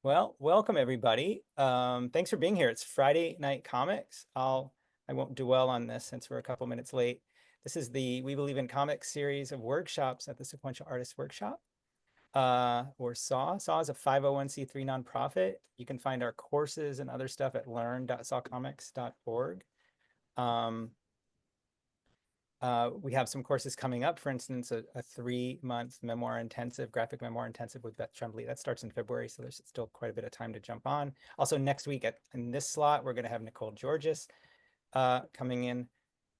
Well, welcome everybody. Thanks for being here. It's Friday Night Comics. I won't dwell on this since we're a couple minutes late. This is the We Believe in Comics series of workshops at the Sequential Artists Workshop, or SAW. SAW is a 501c3 nonprofit. You can find our courses and other stuff at learn.sawcomics.org. Um, we have some courses coming up, for instance, a 3-month memoir intensive, graphic memoir intensive with Beth Tremblay. That starts in February, so there's still quite a bit of time to jump on. Also, next week in this slot, we're going to have Nicole Georges coming in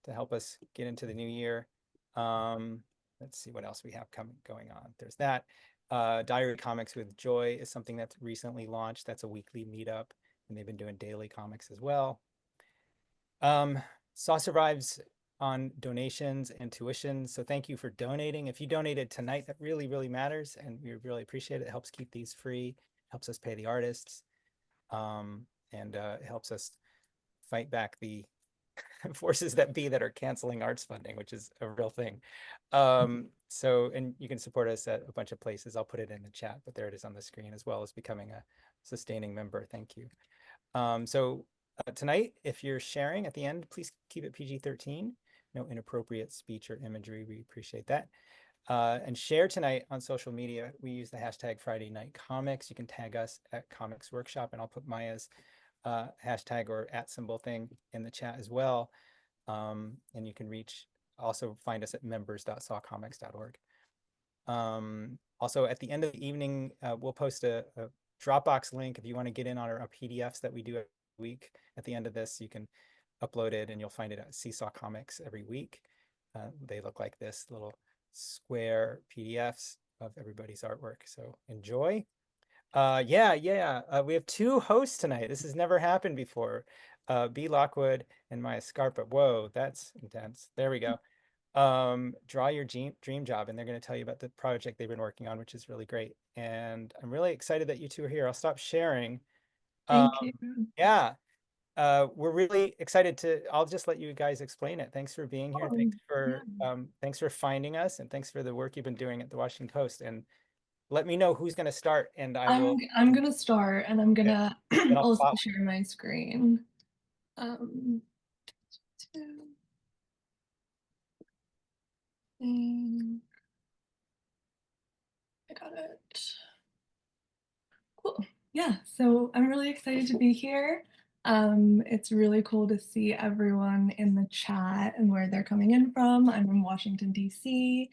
to help us get into the new year. Let's see what else we have going on. There's that. Diary Comics with Joy is something that's recently launched. That's a weekly meetup, and they've been doing daily comics as well. SAW survives on donations and tuition. So thank you for donating. If you donated tonight, that really, really matters. And we really appreciate it. It helps keep these free, helps us pay the artists, and it helps us fight back the forces that be that are canceling arts funding, which is a real thing. And you can support us at a bunch of places. I'll put it in the chat, but there it is on the screen, as well as becoming a sustaining member. Thank you. Tonight, if you're sharing at the end, please keep it PG-13. No inappropriate speech or imagery. We appreciate that. And share tonight on social media. We use the hashtag Friday Night Comics. You can tag us at Comics Workshop, and I'll put Maya's hashtag or @ thing in the chat as well. And you can also find us at members.sawcomics.org. Also, at the end of the evening, we'll post a Dropbox link if you want to get in on our PDFs that we do every week. At the end of this, you can upload it and you'll find it at Seesaw Comics every week. They look like this, little square PDFs of everybody's artwork. So enjoy. We have 2 hosts tonight. This has never happened before. Bee Lockwood and Maya Scarpa. Whoa, that's intense. There we go. Draw your dream job, and they're going to tell you about the project they've been working on, which is really great. And I'm really excited that you 2 are here. I'll stop sharing. Thank you. Yeah, we're really excited I'll just let you guys explain it. Thanks for being here. Oh, yeah. Thanks for finding us, and thanks for the work you've been doing at the Washington Post. And let me know who's going to start, and I will. I'm gonna start and I'm Okay. gonna Then I'll also follow. share my screen. Um, two thing. I got it. Cool. Yeah, so I'm really excited to be here. It's really cool to see everyone in the chat and where they're coming in from. I'm from Washington, D.C.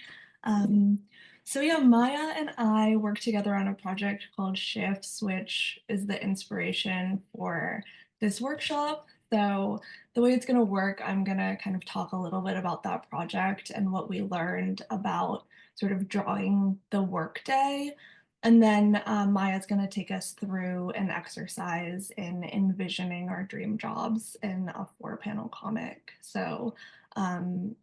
So yeah, Maya and I work together on a project called Shifts, which is the inspiration for this workshop. So the way it's going to work, I'm going to kind of talk a little bit about that project and what we learned about sort of drawing the workday. And then Maya's going to take us through an exercise in envisioning our dream jobs in a 4-panel comic. So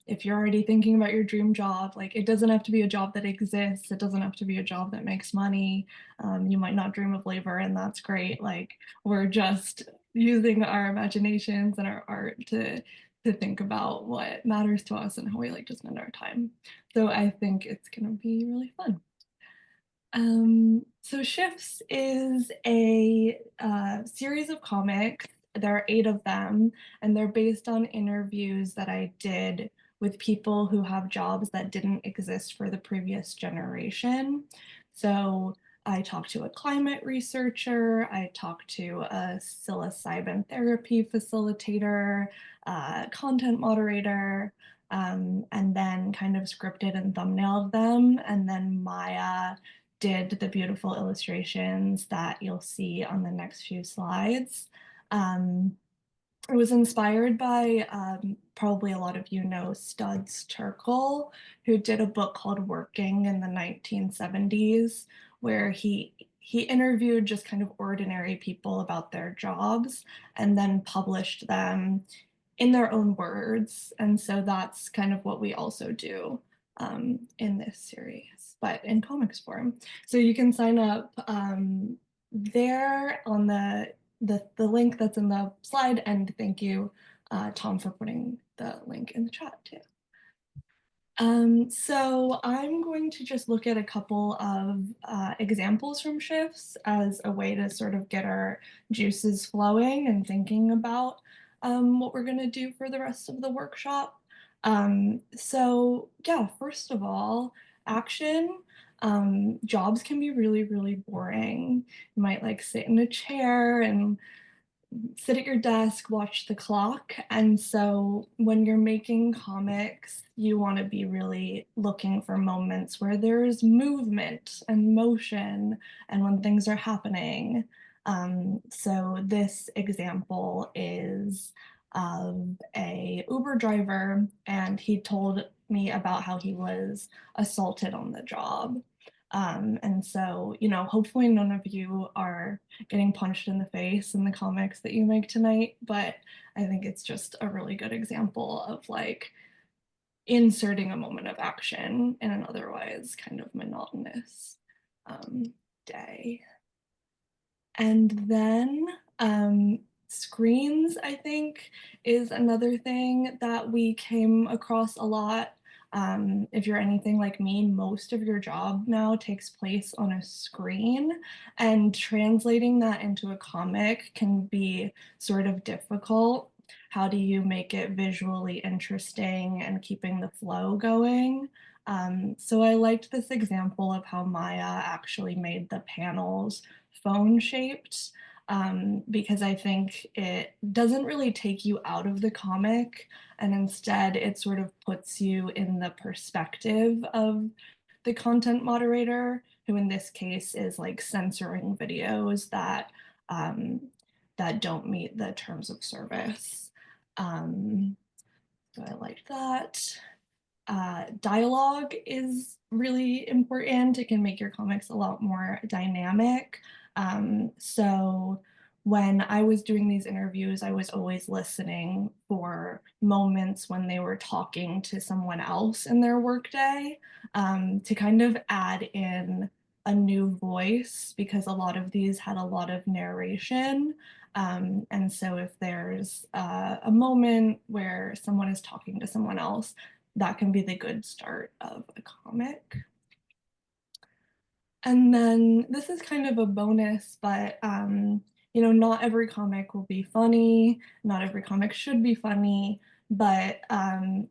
if you're already thinking about your dream job, like it doesn't have to be a job that exists. It doesn't have to be a job that makes money. You might not dream of labor, and that's great. Like we're just using our imaginations and our art to think about what matters to us and how we like to spend our time. So I think it's going to be really fun. So Shifts is a series of comics. There are 8 of them, and they're based on interviews that I did with people who have jobs that didn't exist for the previous generation. So I talked to a climate researcher, I talked to a psilocybin therapy facilitator, content moderator, and then kind of scripted and thumbnailed them. And then Maya did the beautiful illustrations that you'll see on the next few slides. Um, it was inspired by probably a lot of you know Studs Terkel, who did a book called Working in the 1970s, where he interviewed just kind of ordinary people about their jobs and then published them in their own words. And so that's kind of what we also do in this series, but in comics form. So you can sign up there on the link that's in the slide. And thank you, Tom, for putting the link in the chat too. So I'm going to just look at a couple of examples from shifts as a way to sort of get our juices flowing and thinking about what we're going to do for the rest of the workshop. So yeah, first of all, action. Jobs can be really, really boring. You might like sit in a chair and sit at your desk, watch the clock. And so when you're making comics, you want to be really looking for moments where there's movement and motion and when things are happening. So this example is of a Uber driver, and he told me about how he was assaulted on the job. And so, hopefully none of you are getting punched in the face in the comics that you make tonight, but I think it's just a really good example of like inserting a moment of action in an otherwise kind of monotonous day. And then screens, I think, is another thing that we came across a lot. If you're anything like me, most of your job now takes place on a screen, and translating that into a comic can be sort of difficult. How do you make it visually interesting and keeping the flow going? So I liked this example of how Maya actually made the panels phone shaped, because I think it doesn't really take you out of the comic, and instead it sort of puts you in the perspective of the content moderator, who in this case is like censoring videos um, that don't meet the terms of service. Um, so I like that. Dialogue is really important. It can make your comics a lot more dynamic. So when I was doing these interviews, I was always listening for moments when they were talking to someone else in their workday, to kind of add in a new voice, because a lot of these had a lot of narration. And so if there's a moment where someone is talking to someone else, that can be the good start of a comic. And then this is kind of a bonus, but not every comic will be funny. Not every comic should be funny. But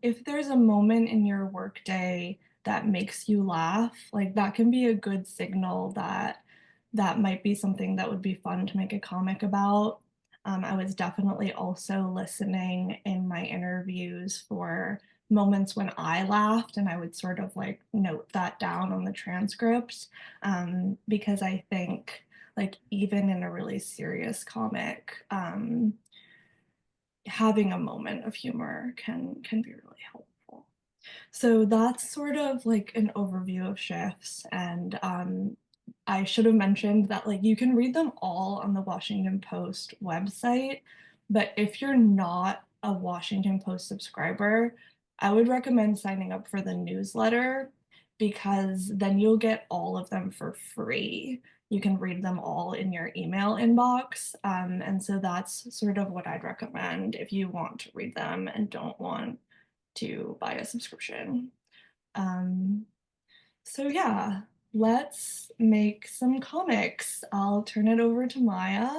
if there's a moment in your workday that makes you laugh, like that can be a good signal that that might be something that would be fun to make a comic about. I was definitely also listening in my interviews for moments when I laughed, and I would sort of like note that down on the transcript, because I think like even in a really serious comic, having a moment of humor can be really helpful. So that's sort of like an overview of shifts. And I should have mentioned that like you can read them all on the Washington Post website, but if you're not a Washington Post subscriber, I would recommend signing up for the newsletter, because then you'll get all of them for free. You can read them all in your email inbox. And so that's sort of what I'd recommend if you want to read them and don't want to buy a subscription. Um, so yeah, let's make some comics. I'll turn it over to Maya,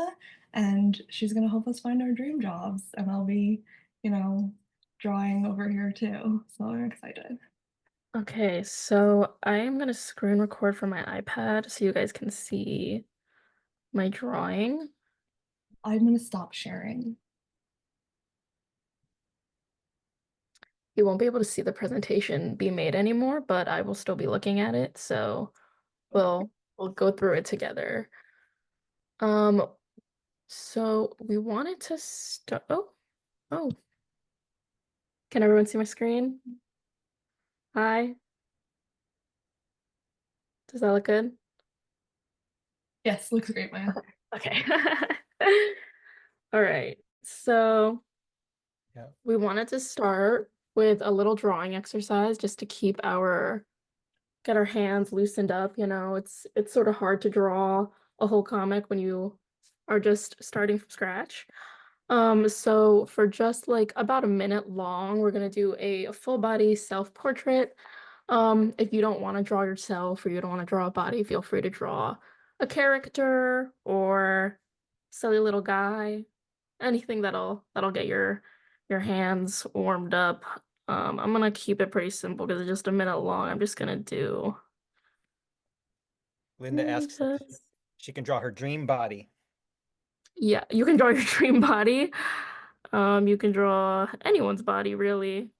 and she's gonna help us find our dream jobs, and I'll be, you know, drawing over here too. So I'm excited. Okay, so I am gonna screen record from my iPad so you guys can see my drawing. I'm gonna stop sharing. You won't be able to see the presentation be made anymore, but I will still be looking at it, so we'll go through it together. Um, so we wanted to start. Oh, can everyone see my screen? Hi, does that look good? Yes, looks great, Maya. Okay. All right. So Yeah. we wanted to start with a little drawing exercise just to get our hands loosened up, it's sort of hard to draw a whole comic when you are just starting from scratch. So for just like about a minute long, we're gonna do a full body self-portrait. If you don't want to draw yourself or you don't want to draw a body, feel free to draw a character or silly little guy, anything that'll get your hands warmed up. I'm gonna keep it pretty simple because it's just a minute long. I'm just gonna do Linda asks if just she can draw her dream body. yeah, you can draw your dream body. You can draw anyone's body really.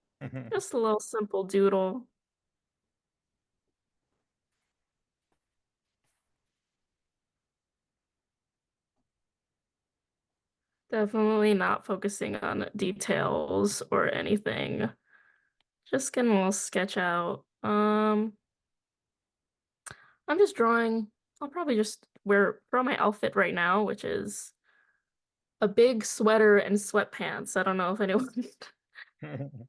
Just a little simple doodle. Definitely not focusing on details or anything. Just getting a little sketch out. I'm just drawing. I'll probably just draw my outfit right now, which is a big sweater and sweatpants. I don't know if anyone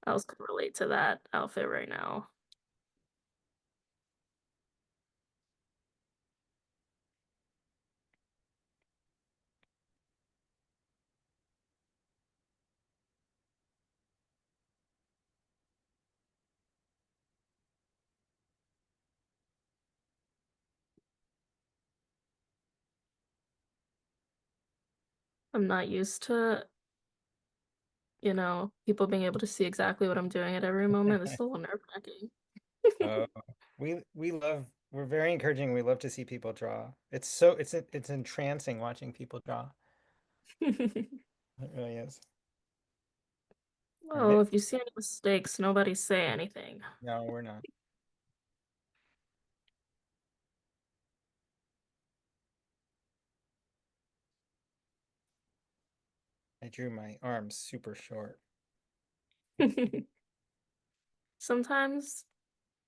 else could relate to that outfit right now. I'm not used to, people being able to see exactly what I'm doing at every moment. It's a little nerve-wracking. Oh, we're very encouraging. We love to see people draw. It's entrancing watching people draw. It really is. All Well, right. if you see any mistakes, nobody say anything. No, we're not. I drew my arms super short. Sometimes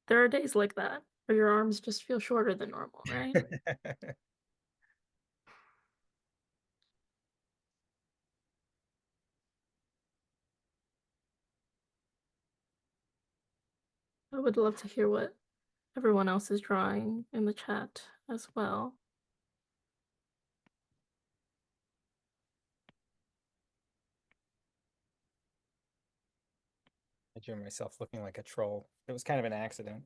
there are days like that where your arms just feel shorter than normal, right? I would love to hear what everyone else is drawing in the chat as well. I drew myself looking like a troll. It was kind of an accident.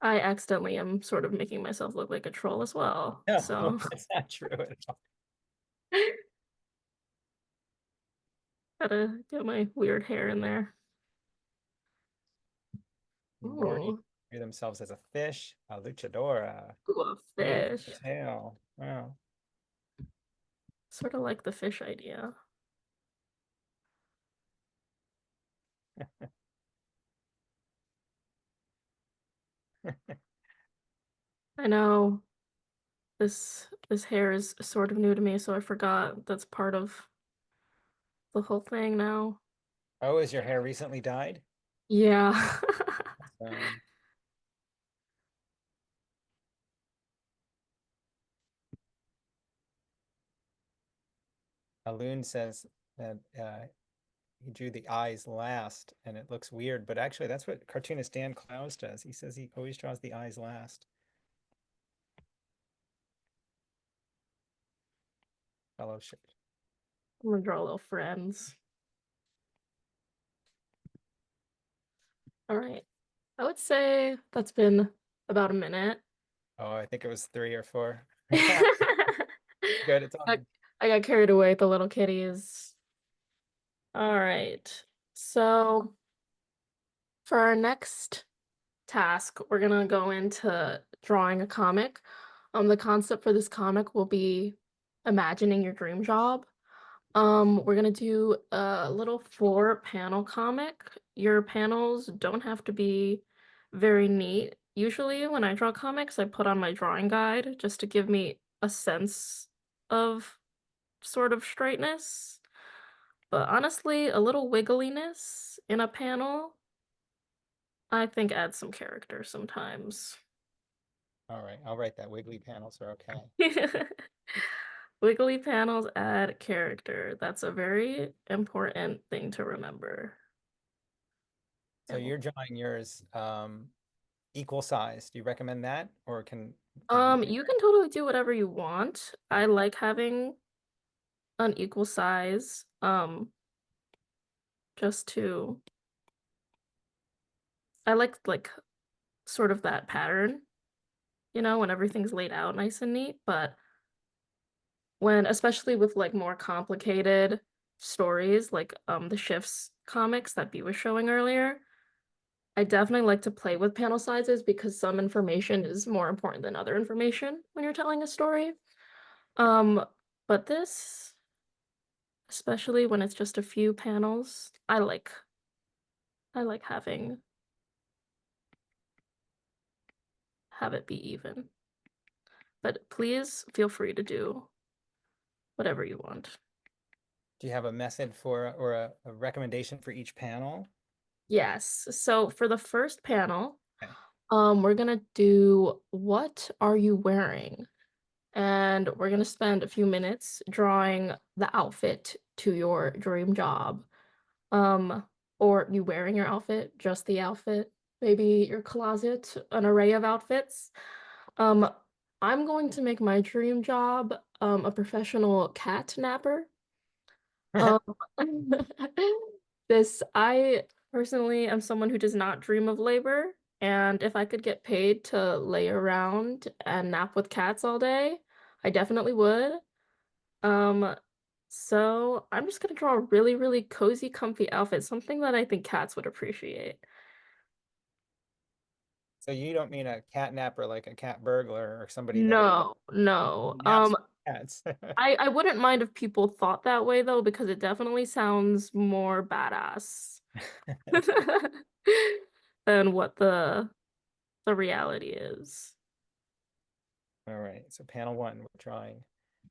I accidentally am sort of making myself look like a troll as well. No, So that's not true at all. gotta get my weird hair in there. Barney Ooh, drew themselves as a fish, a luchadora. ooh, a Ooh, fish. a tail. Wow. Sort of like the fish idea. I know this hair is sort of new to me, so I forgot that's part of the whole thing now. Oh, is your hair recently dyed? Yeah. Um, Alun says that he drew the eyes last and it looks weird, but actually that's what cartoonist Dan Clowes does. He says he always draws the eyes last. Fellowship. I'm gonna draw little friends. All right. I would say that's been about a minute. Oh, I think it was 3 or 4. I, Good, it's on. I got carried away with the little kitties. All right. So for our next task, we're gonna go into drawing a comic. The concept for this comic will be imagining your dream job. We're gonna do a little 4-panel comic. Your panels don't have to be very neat. Usually when I draw comics, I put on my drawing guide just to give me a sense of sort of straightness. But honestly, a little wiggliness in a panel, I think adds some character sometimes. All right, I'll write that. Wiggly panels are okay. Wiggly panels add character. That's a very important thing to remember. So And you're drawing yours equal size. Do you recommend that, or can you can totally do whatever you want. I like having an equal size, just to, I like sort of that pattern, when everything's laid out nice and neat, but especially with like more complicated stories like the Shifts comics that Bee was showing earlier, I definitely like to play with panel sizes because some information is more important than other information when you're telling a story. Um, but this, especially when it's just a few panels, I like have it be even. But please feel free to do whatever you want. Do you have a method for or a recommendation for each panel? Yes. So for the first panel, Okay. we're gonna do what are you wearing? And we're gonna spend a few minutes drawing the outfit to your dream job. Or you wearing your outfit, just the outfit, maybe your closet, an array of outfits. Um, I'm going to make my dream job a professional cat napper. Um, I personally am someone who does not dream of labor, and if I could get paid to lay around and nap with cats all day, I definitely would. Um, so I'm just gonna draw a really, really cozy, comfy outfit, something that I think cats would appreciate. So you don't mean a cat napper like a cat burglar or somebody that No, no. naps with cats. I wouldn't mind if people thought that way though, because it definitely sounds more badass than what the reality is. All right. So panel one, we're drawing.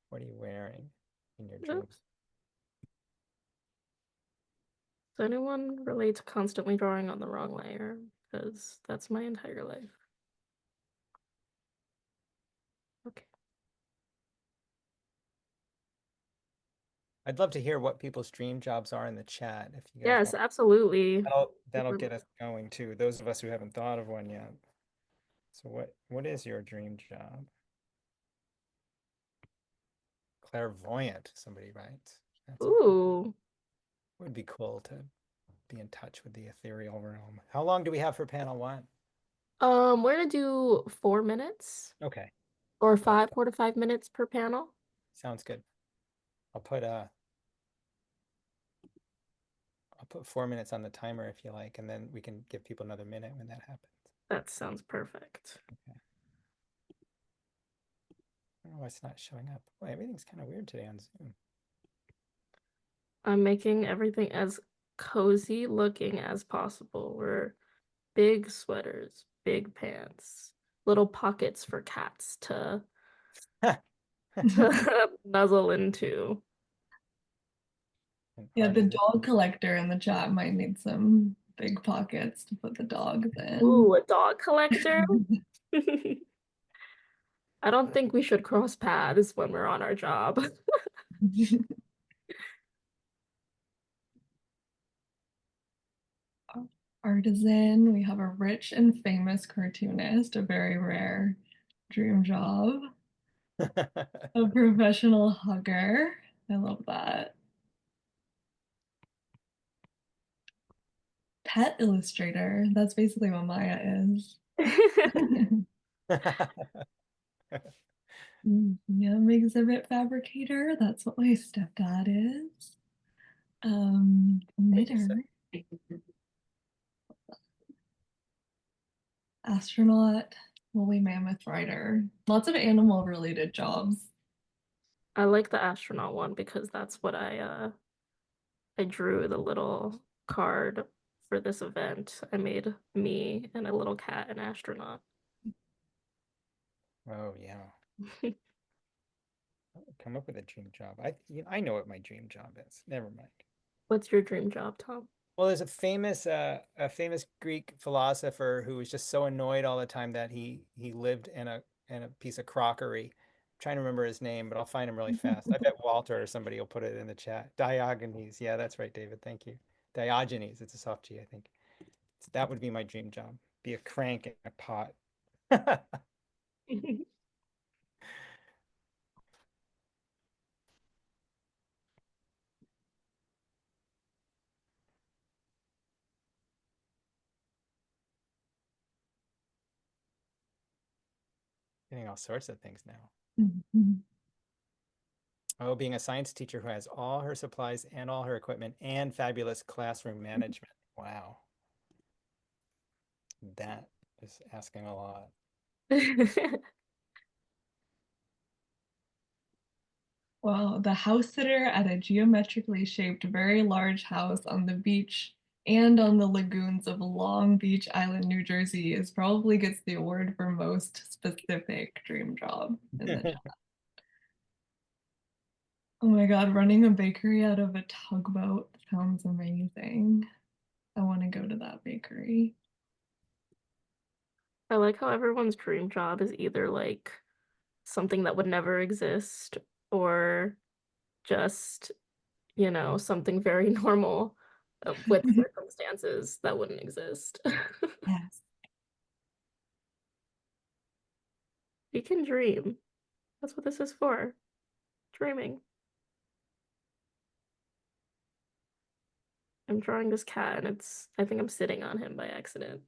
What are you wearing in your dream? Oops. Does anyone relate to constantly drawing on the wrong layer? Because that's my entire life. Okay. I'd love to hear what people's dream jobs are in the chat if you guys Yes, want. absolutely. That'll get us going too. Those of us who haven't thought of one yet. So what is your dream job? Clairvoyant, somebody writes. That's Ooh. would be cool to be in touch with the ethereal realm. How long do we have for panel one? We're gonna do 4 minutes Okay. or Well, 4 to 5 minutes per panel. sounds good. I'll put uh I'll put 4 minutes on the timer if you like, and then we can give people another minute when that happens. That sounds perfect. Okay. I don't know why it's not showing up. Boy, everything's kind of weird today on Zoom. I'm making everything as cozy looking as possible. We're big sweaters, big pants, little pockets for cats to nuzzle into. And Yeah, the artisan. dog collector in the chat might need some big pockets to put the dogs in. Ooh, a dog collector? I don't think we should cross paths when we're on our job. Artisan, we have a rich and famous cartoonist, a very rare dream job. A professional hugger. I love that. Pet illustrator. That's basically what Maya is. Museum exhibit fabricator. That's what my stepdad is. Wait, you said Knitter. Astronaut. Woolly mammoth rider. Lots of animal related jobs. I like the astronaut one because that's what I drew the little card for this event. I made me and a little cat an astronaut. oh yeah. Come up with a dream job. I know what my dream job is. Never mind. What's your dream job, Tom? Well, there's a famous Greek philosopher who was just so annoyed all the time that he lived in a piece of crockery. I'm trying to remember his name, but I'll find him really fast. I bet Walter or somebody will put it in the chat. Diogenes. Yeah, that's right, David. Thank you. Diogenes. It's a soft G, I think. That would be my dream job. Be a crank in a pot. Getting all sorts of things now. Mhm. Oh, being a science teacher who has all her supplies and all her equipment and fabulous classroom management. Wow. That is asking a lot. Well, the house sitter at a geometrically shaped, very large house on the beach and on the lagoons of Long Beach Island, New Jersey, is probably gets the award for most specific dream job in the chat. Oh my God, running a bakery out of a tugboat sounds amazing. I want to go to that bakery. I like how everyone's dream job is either like something that would never exist or just, something very normal with circumstances that wouldn't exist. Yes. You can dream. That's what this is for. Dreaming. I'm drawing this cat and I think I'm sitting on him by accident.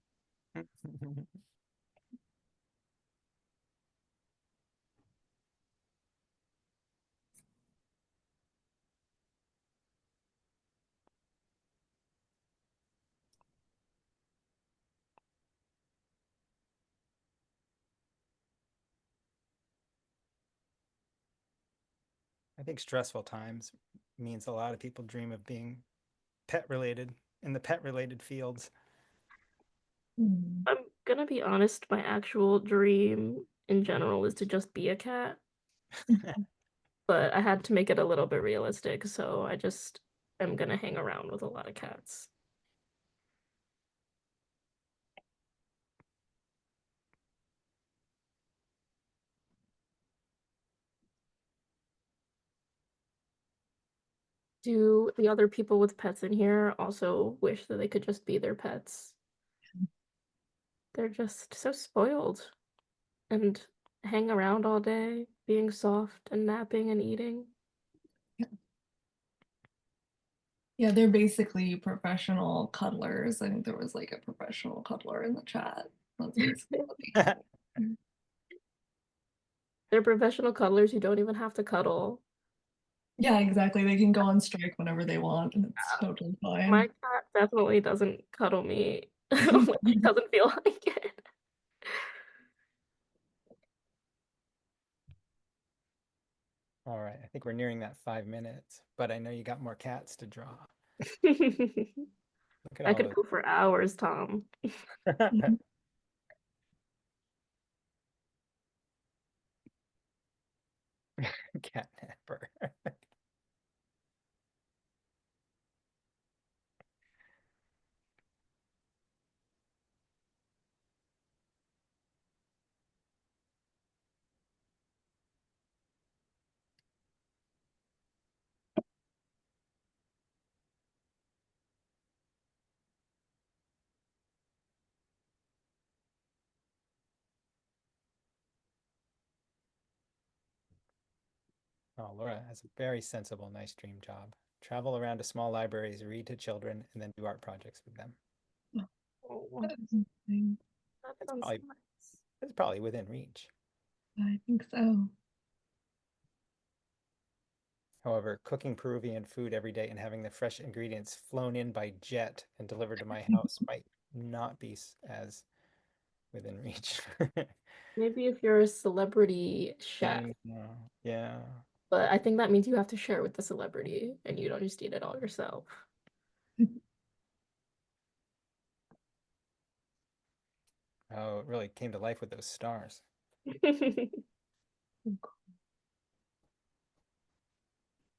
I think stressful times means a lot of people dream of being pet related in the pet related fields. Mm. I'm gonna be honest, my actual dream in general is to just be a cat, but I had to make it a little bit realistic, so I just am gonna hang around with a lot of cats. Do the other people with pets in here also wish that they could just be their pets? They're just so spoiled and hang around all day, being soft and napping and eating. Yeah, they're basically professional cuddlers. I think there was like a professional cuddler in the chat. That's basically what they do. They're professional cuddlers who don't even have to cuddle. Yeah, exactly. They can go on strike whenever they want, and it's totally My fine. cat definitely doesn't cuddle me when she doesn't feel like All right, I think we're nearing that 5 minutes, but I know you got more cats to draw. it. Look at I all could go for hours, Tom. those. Catnapper. Oh, Laura has a very sensible, nice dream job. Travel around to small libraries, read to children, and then do art projects with them. Oh, that That's sounds probably nice. that's probably within reach. I think so. However, cooking Peruvian food every day and having the fresh ingredients flown in by jet and delivered to my house might not be as within reach. Maybe if you're a celebrity chef, I know. Yeah. but I think that means you have to share with the celebrity and you don't just eat it all yourself. Oh, it really came to life with those stars.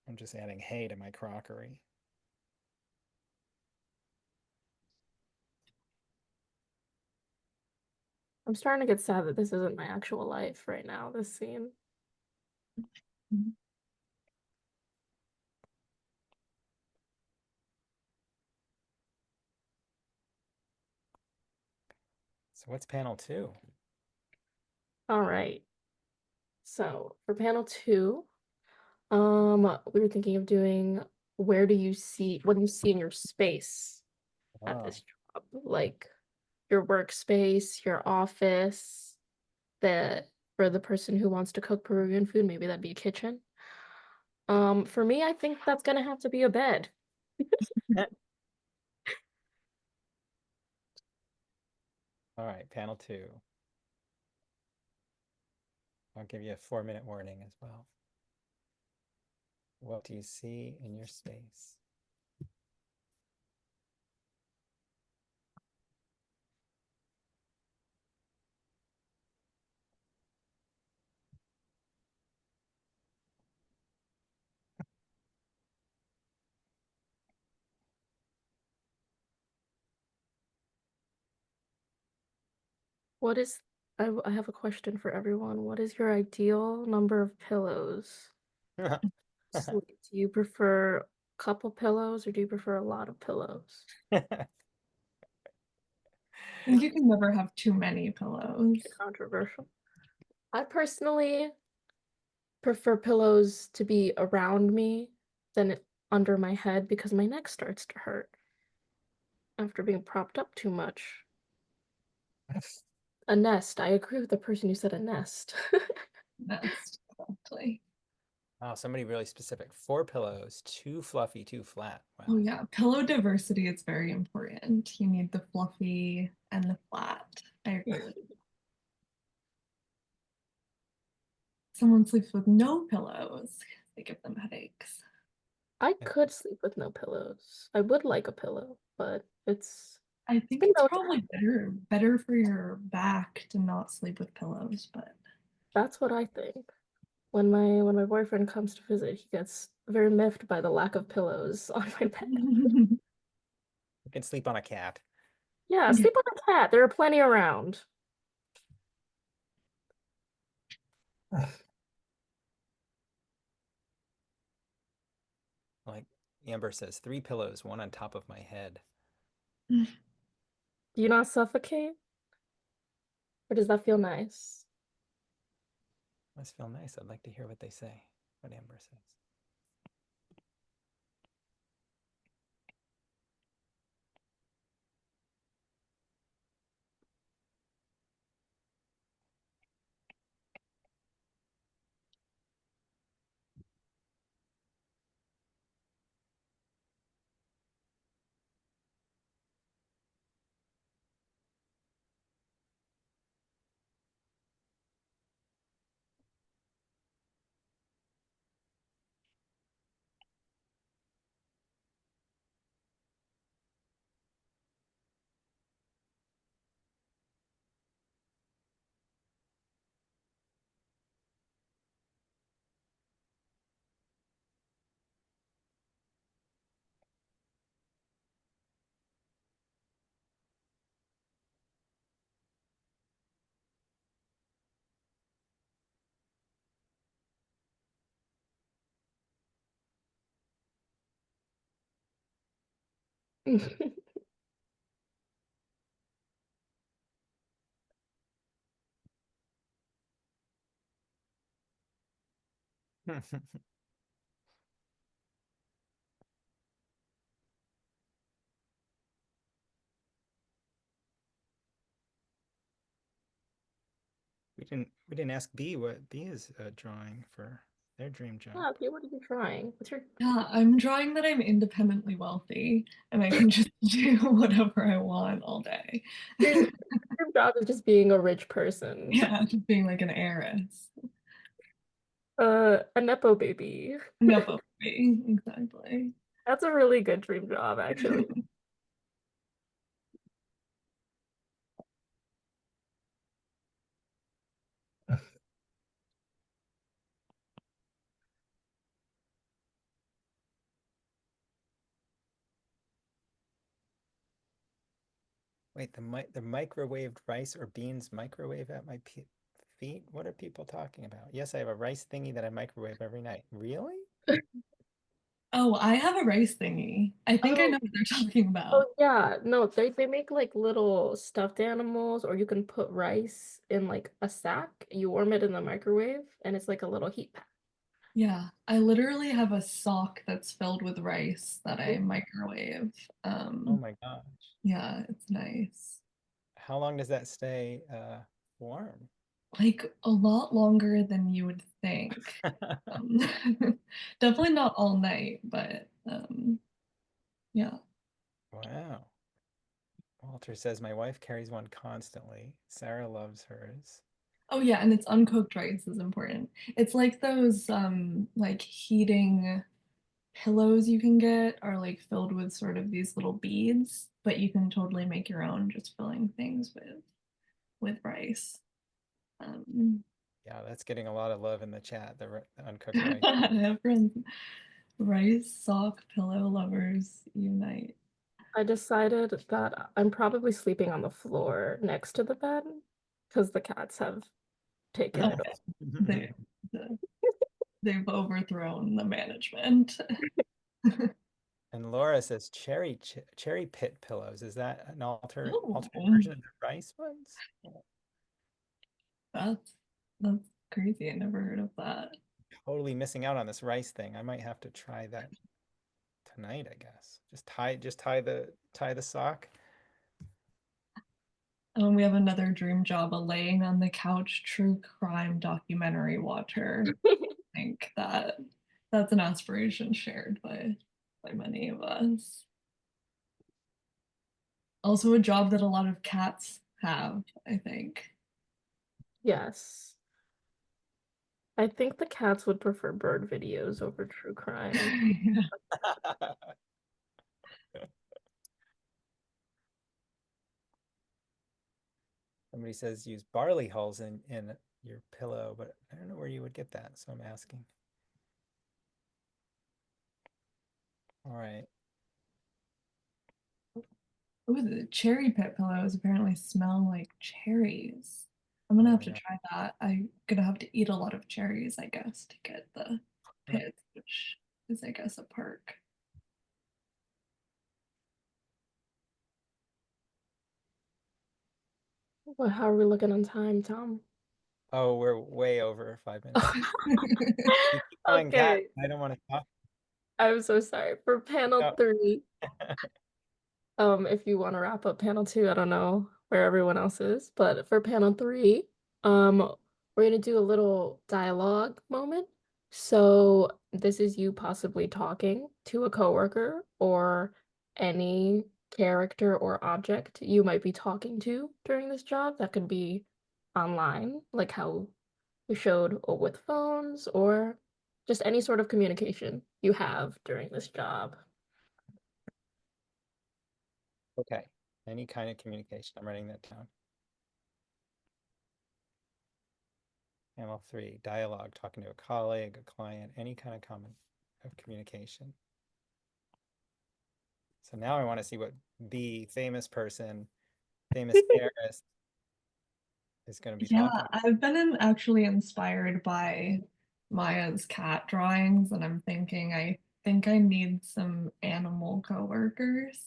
I'm just adding hay to my crockery. I'm starting to get sad that this isn't my actual life right now, this scene. So what's panel 2? All right. So for panel 2, we were thinking of doing what do you see in your space at Oh, this job? Like your workspace, your office, the For the person who wants to cook Peruvian food, maybe that'd be a kitchen. For me, I think that's gonna have to be a bed. All right, panel 2. I'll give you a 4-minute warning as well. What do you see in your space? What is, I have a question for everyone. What is your ideal number of pillows? Do you prefer a couple pillows or do you prefer a lot of pillows? I think you can never have too many pillows. Controversial. I personally prefer pillows to be around me than under my head because my neck starts to hurt after being propped up too much. A nest. I agree with the person who said a nest. That's exactly. Wow, somebody really specific. 4 pillows, 2 fluffy, 2 flat. Wow. Oh yeah, pillow diversity is very important. You need the fluffy and the flat. I agree with you. Someone sleeps with no pillows. They give them headaches. I could sleep with no pillows. I would like a pillow, but I think been it's no probably better for your back to not sleep with pillows, but that's what I think. When my boyfriend comes to visit, he gets very miffed by the lack of pillows on my bed. You can sleep on a cat. Yeah, sleep on a cat. There are plenty around. Like Amber says, 3 pillows, 1 on top of my head. Do you not suffocate? Or does that feel nice? Must feel nice. I'd like to hear what they say, what Amber says. We didn't ask B what B is drawing for their dream job. Yeah, okay, what are you trying? What's your yeah, I'm drawing that I'm independently wealthy and I can just do whatever I want all day. your job is just being a rich person. Yeah, just being like an heiress. A nepo baby. Nepo baby, exactly. That's a really good dream job, actually. Wait, the microwaved rice or beans microwave at my feet? What are people talking about? Yes, I have a rice thingy that I microwave every night. Really? Oh, I have a rice thingy. I think I Oh, know what they're talking oh about. yeah. No, they make like little stuffed animals, or you can put rice in like a sack. You warm it in the microwave, and it's like a little heat pack. Yeah, I literally have a sock that's filled with rice that I Ooh. microwave. Oh my gosh. Yeah, it's nice. How long does that stay warm? Like a lot longer than you would think. Um, definitely not all night, but yeah. Wow. Walter says, my wife carries one constantly. Sarah loves hers. Oh yeah, and it's uncooked rice is important. It's like those like heating pillows you can get are like filled with sort of these little beads, but you can totally make your own just filling things with rice. Um, Yeah, that's getting a lot of love in the chat, the uncooked rice. Everyone's rice sock pillow lovers unite. I decided that I'm probably sleeping on the floor next to the bed because the cats have taken it over. They, they've overthrown the management. And Laura says cherry pit pillows. Is that an alternate Oh, version of the rice ones? that's that's crazy. I never heard of that. Totally missing out on this rice thing. I might have to try that tonight, I guess. Just tie the sock. We have another dream job, a laying on the couch true crime documentary watcher. I think that's an aspiration shared by many of us. Also a job that a lot of cats have, I think. Yes. I think the cats would prefer bird videos over true crime. Somebody says use barley hulls in your pillow, but I don't know where you would get that, so I'm asking. All right. Ooh, the cherry pit pillows apparently smell like cherries. I'm gonna have to Yeah. try that. I'm gonna have to eat a lot of cherries, I guess, to get the pits, which is, I guess, a perk. Well, how are we looking on time, Tom? Oh, we're way over 5 minutes. You keep calling cat. Okay, I don't want to talk. I'm so sorry. For panel No. 3, if you want to wrap up panel 2, I don't know where everyone else is, but for panel 3, we're gonna do a little dialogue moment. So this is you possibly talking to a coworker or any character or object you might be talking to during this job. That could be online, like how we showed, or with phones, or just any sort of communication you have during this job. Okay. Any kind of communication. I'm writing that down. Panel 3, dialogue, talking to a colleague, a client, any kind of common of communication. So now I want to see what the famous person, famous heiress is going to be Yeah, talking. I've been actually inspired by Maya's cat drawings, and I'm thinking I think I need some animal coworkers.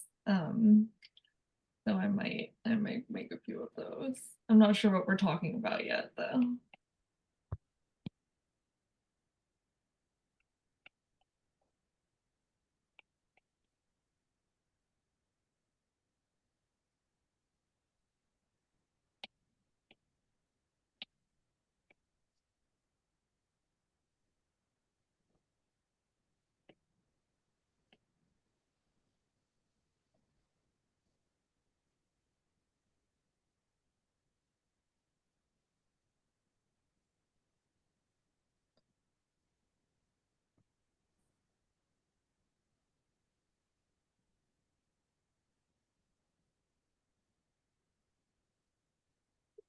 So I might make a few of those. I'm not sure what we're talking about yet, though.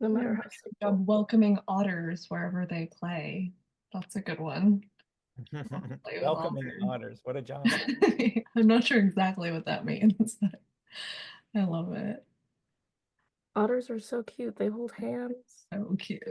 No Yeah, matter how simple. I'm welcoming otters wherever they play. That's a good one. I'll play with Welcoming otters. otters. What a job. I'm not sure exactly what that means, but I love it. Otters are so cute. They hold hands. So cute.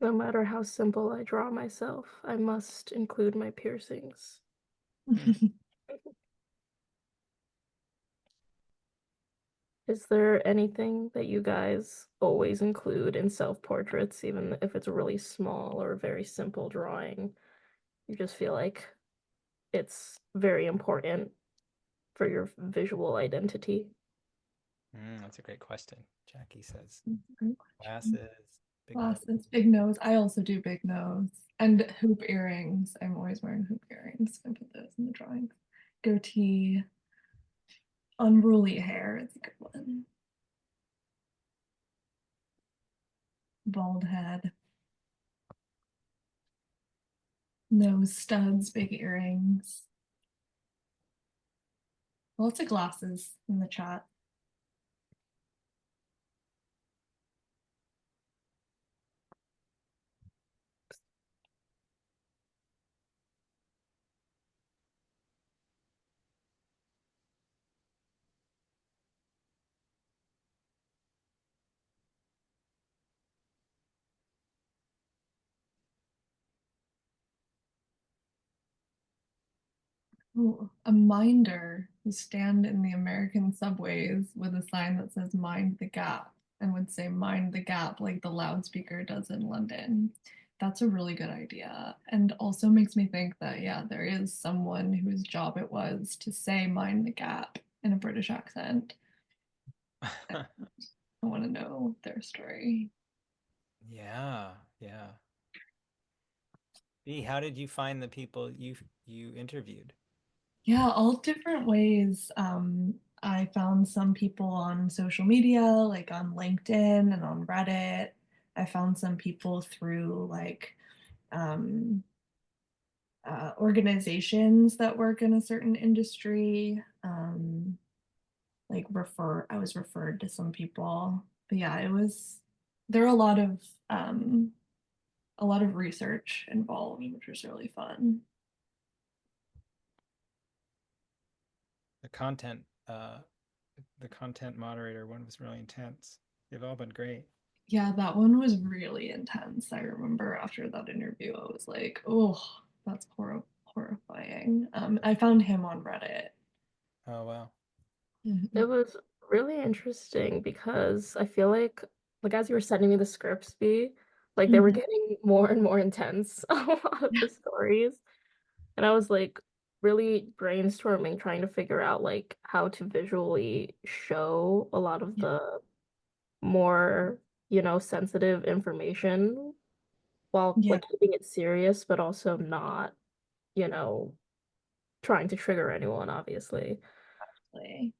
No matter how simple I draw myself, I must include my piercings. Is there anything that you guys always include in self-portraits, even if it's a really small or very simple drawing? You just feel like it's very important for your visual identity. That's a great question. Jackie says Great question. glasses, big nose. Glasses, big nose. I also do big nose. And hoop earrings. I'm always wearing hoop earrings. I put those in the drawings. Goatee. Unruly hair is a good one. Bald head. Nose studs, big earrings. Lots of glasses in the chat. Ooh, a minder who stand in the American subways with a sign that says mind the gap and would say mind the gap like the loudspeaker does in London. That's a really good idea. And also makes me think that, yeah, there is someone whose job it was to say mind the gap in a British accent. I want to know their story. Yeah, yeah. B, how did you find the people you interviewed? Yeah, all different ways. I found some people on social media, like on LinkedIn and on Reddit. I found some people through like um, organizations that work in a certain industry. Like I was referred to some people. But yeah, there are a lot of research involved, which was really fun. The content, the content moderator one was really intense. They've all been great. Yeah, that one was really intense. I remember after that interview, I was like, oh, that's horrifying. I found him on Reddit. Oh wow. It Mhm. was really interesting because I feel like as you were sending me the scripts, be like they were Mhm. getting more and more intense, a lot of the stories. And I was like really brainstorming, trying to figure out like how to visually show a lot of Yeah, the more, sensitive information while yeah, like keeping it serious, but also not, you know, trying to trigger anyone, obviously. exactly.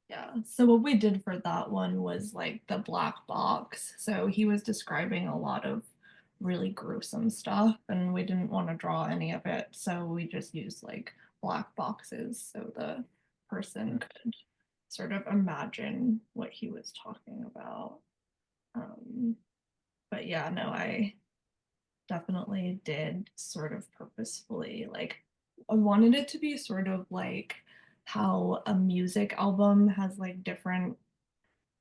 Yeah. So what we did for that one was like the black box. So he was describing a lot of really gruesome stuff, and we didn't want to draw any of it. So we just used like black boxes so the person Mm. could sort of imagine what he was talking about. Um, but yeah, no, I definitely did sort of purposefully like I wanted it to be sort of like how a music album has like different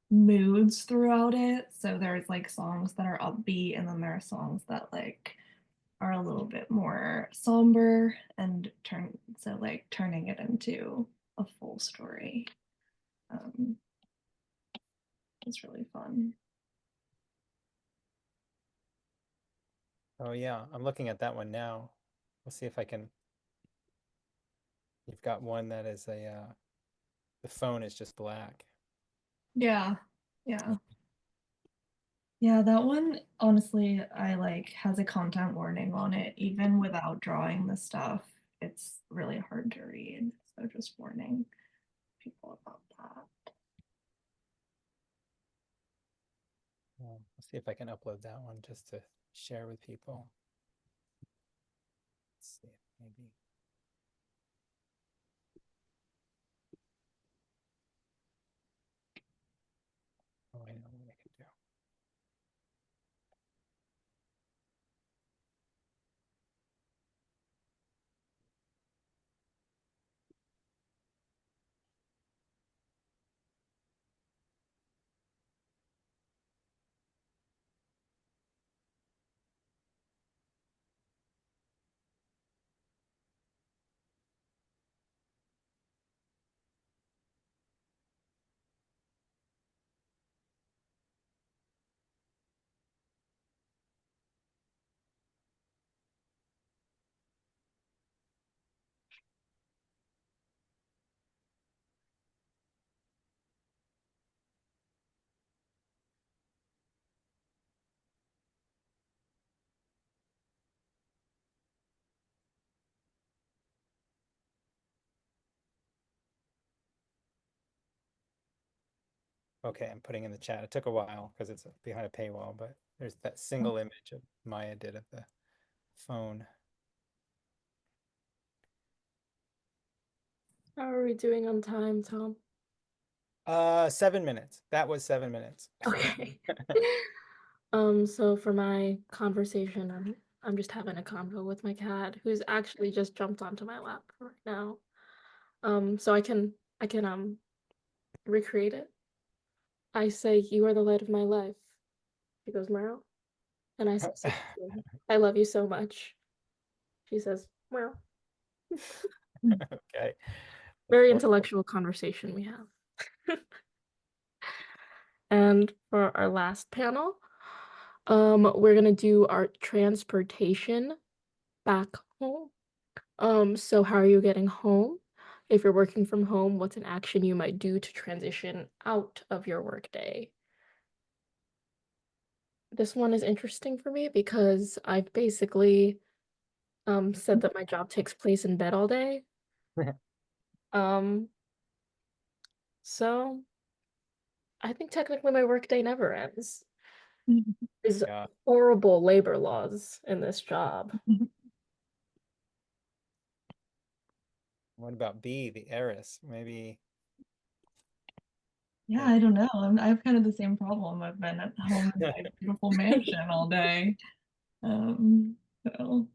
moods throughout it. So there's like songs that are upbeat and then there are songs that like are a little bit more somber and turning it into a full story. Um, it's really fun. Oh yeah. I'm looking at that one now. We'll see if I can. You've got one that is the phone is just black. Yeah. Yeah. Yeah, that one, honestly, I like has a content warning on it. Even without drawing the stuff, it's really hard to read. So just warning people about that. I'll see if I can upload that one just to share with people. Let's see, maybe. Oh, I know what I can do. Okay, I'm putting in the chat. It took a while because it's behind a paywall, but there's that single image of Maya did of the phone. How are we doing on time, Tom? 7 minutes. That was 7 minutes. Okay. So for my conversation, I'm just having a convo with my cat, who's actually just jumped onto my lap right now. So I can recreate it. I say, "You are the light of my life." She goes, "Meow," and I say, "I love you so much." She says, "Meow." Okay. Very intellectual conversation we have. And for our last panel, we're gonna do our transportation back home. So how are you getting home? If you're working from home, what's an action you might do to transition out of your workday? This one is interesting for me because I've basically said that my job takes place in bed all day. Um, so I think technically my workday never ends. There's Yeah. horrible labor laws in this job. What about B, the heiress? Maybe. Yeah, I don't know. I have kind of the same problem. I've been at home in my beautiful mansion all day. So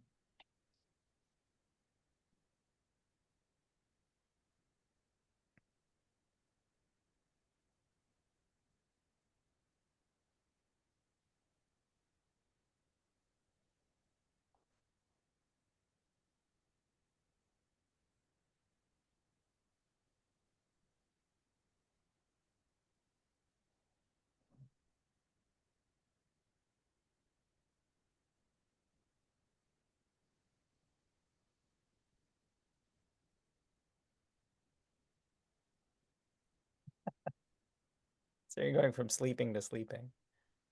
So you're going from sleeping to sleeping.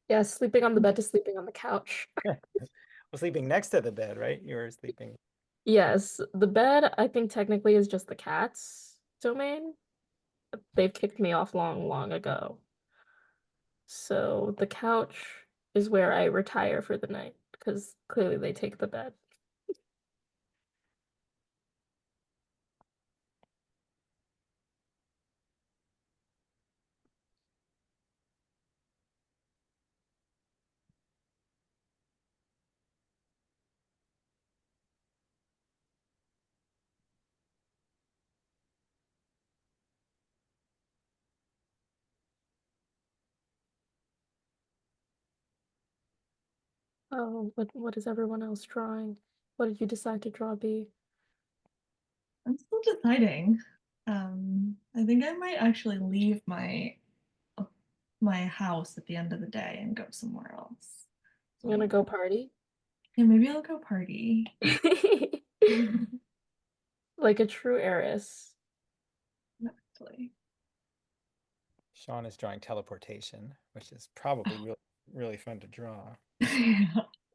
Yeah, sleeping on the bed to sleeping on the couch. Well, sleeping next to the bed, right? You were sleeping. Yes, the bed I think technically is just the cat's domain. They've kicked me off long, long ago. So the couch is where I retire for the night because clearly they take the bed. Oh, what is everyone else drawing? What did you decide to draw, B? I'm still deciding. I think I might actually leave my house at the end of the day and go somewhere else. I'm gonna go party. Yeah, maybe I'll go party. Like a true heiress. Actually. Sean is drawing teleportation, which is probably really, really fun to draw. Yeah.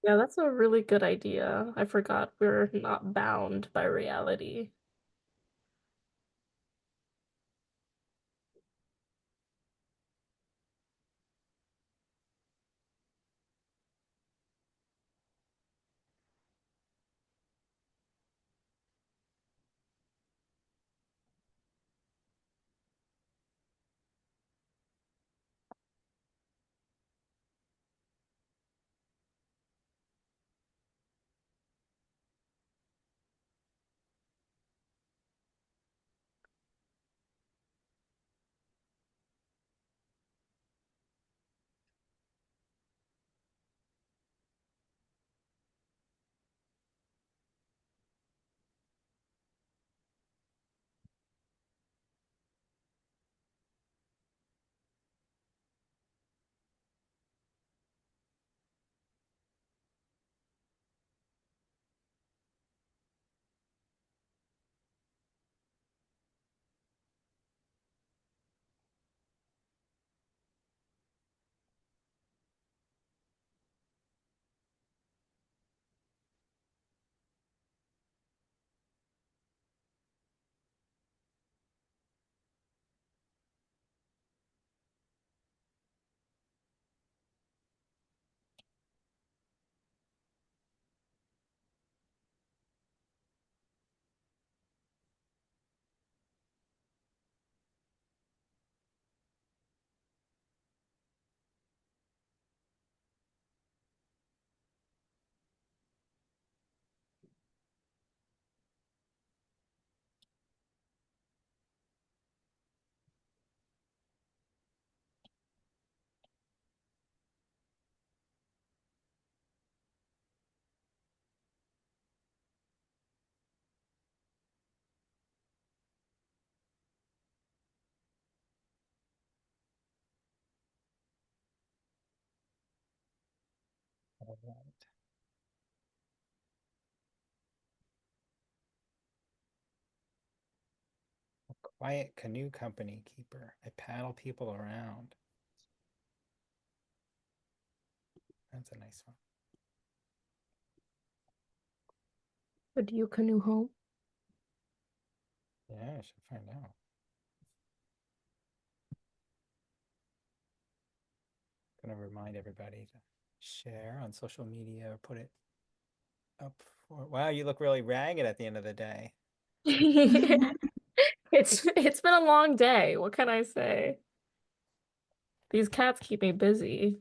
Yeah, that's a really good idea. I forgot we're not bound by reality. All right. A quiet canoe company keeper. I paddle people around. That's a nice one. Would you canoe home? Yeah, I should find out. Gonna remind everybody to share on social media or put it up for. Wow, you look really ragged at the end of the day. It's been a long day. What can I say? These cats keep me busy.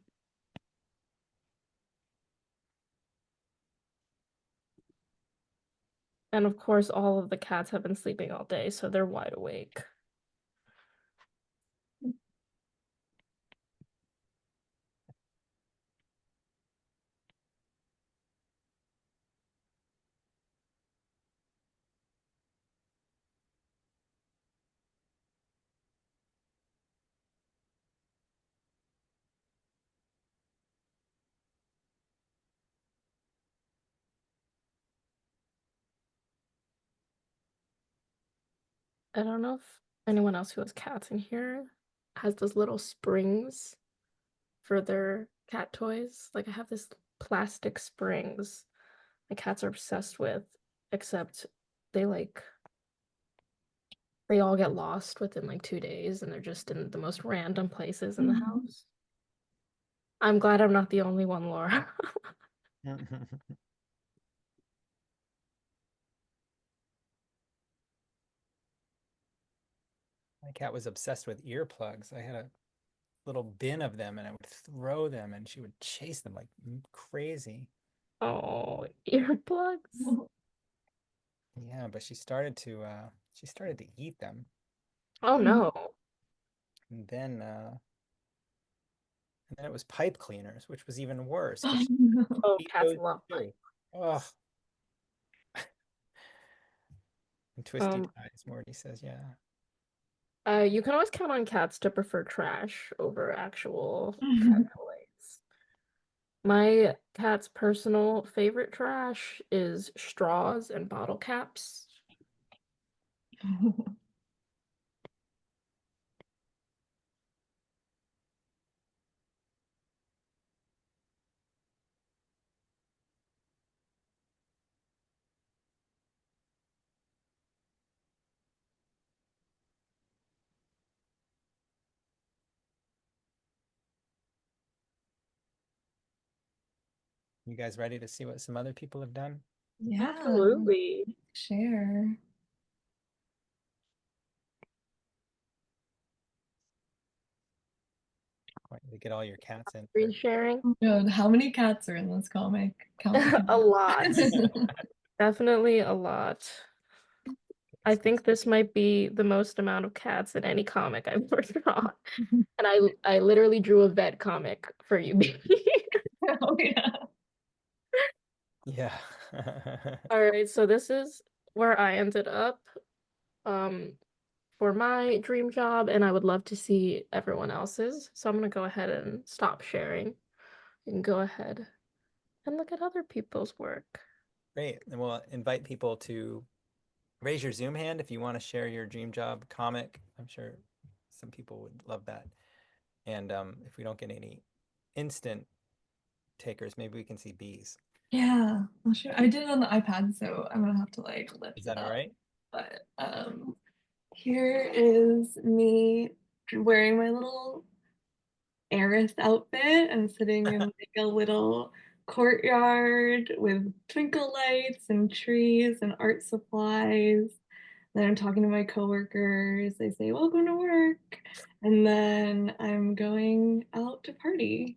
And of course, all of the cats have been sleeping all day, so they're wide awake. I don't know if anyone else who has cats in here has those little springs for their cat toys. Like I have this plastic springs my cats are obsessed with, except they like they all get lost within like 2 days and they're just in the most random places in the house. I'm glad I'm not the only one, Laura. My cat was obsessed with earplugs. I had a little bin of them and I would throw them and she would chase them like crazy. Oh, earplugs. Yeah, but she started to eat them. Oh no. And then it was pipe cleaners, which was even worse because Oh, she no. Oh, eat cats those love pipe. too. Oh, and twisty Um, ties, Morty says, yeah. you can always count on cats to prefer trash over actual cat toys. My cat's personal favorite trash is straws and bottle caps. You guys ready to see what some other people have done? Yeah, Absolutely. share. Want you to get all your cats in Screen first. sharing? Oh, God, how many cats are in this comic? Count the A lot. cats. Definitely a lot. I Space. think this might be the most amount of cats in any comic I've ever drawn. And I literally drew a vet comic for you. Oh, yeah. Yeah. All right, so this is where I ended up um for my dream job, and I would love to see everyone else's. So I'm gonna go ahead and stop sharing. You can go ahead and look at other people's work. Great. And we'll invite people to raise your Zoom hand if you want to share your dream job comic. I'm sure some people would love that. And if we don't get any instant takers, maybe we can see bees. Yeah, I'll share. I did it on the iPad, so I'm gonna have to like lift Is it that all up. right? But here is me wearing my little heiress outfit. I'm sitting in like a little courtyard with twinkle lights and trees and art supplies. Then I'm talking to my coworkers. They say, "Welcome to work." And then I'm going out to party.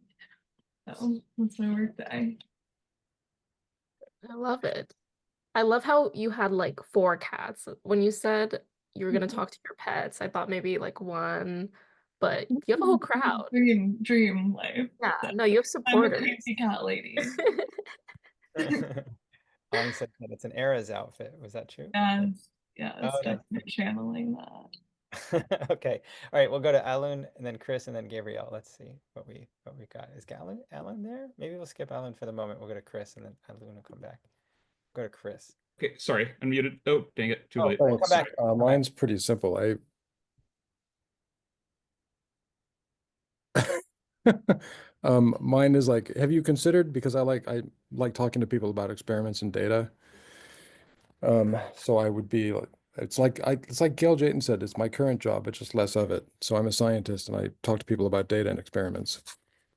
So that's my work day. I love it. I love how you had like four cats. When you said you were gonna talk to your pets, I thought maybe like one, but you have a whole crowd. Dream life. Yeah, So no, you have I'm a supporters. crazy cat lady. Ang said that it's an Era's outfit. Was that true? Yes, yes, Oh, that's definitely channeling that. Okay. All right. We'll go to Alun and then Chris and then Gabrielle. Let's see what we got. Is Alun there? Maybe we'll skip Alun for the moment. We'll go to Chris and then Alun will come back. Go to Chris. Okay, sorry, unmuted. Oh, dang it, too late. We'll come back. Mine's pretty simple. Mine is like, have you considered, because I like talking to people about experiments and data. So I would be like, it's like Gail Jayton said, it's my current job, it's just less of it. So I'm a scientist and I talk to people about data and experiments.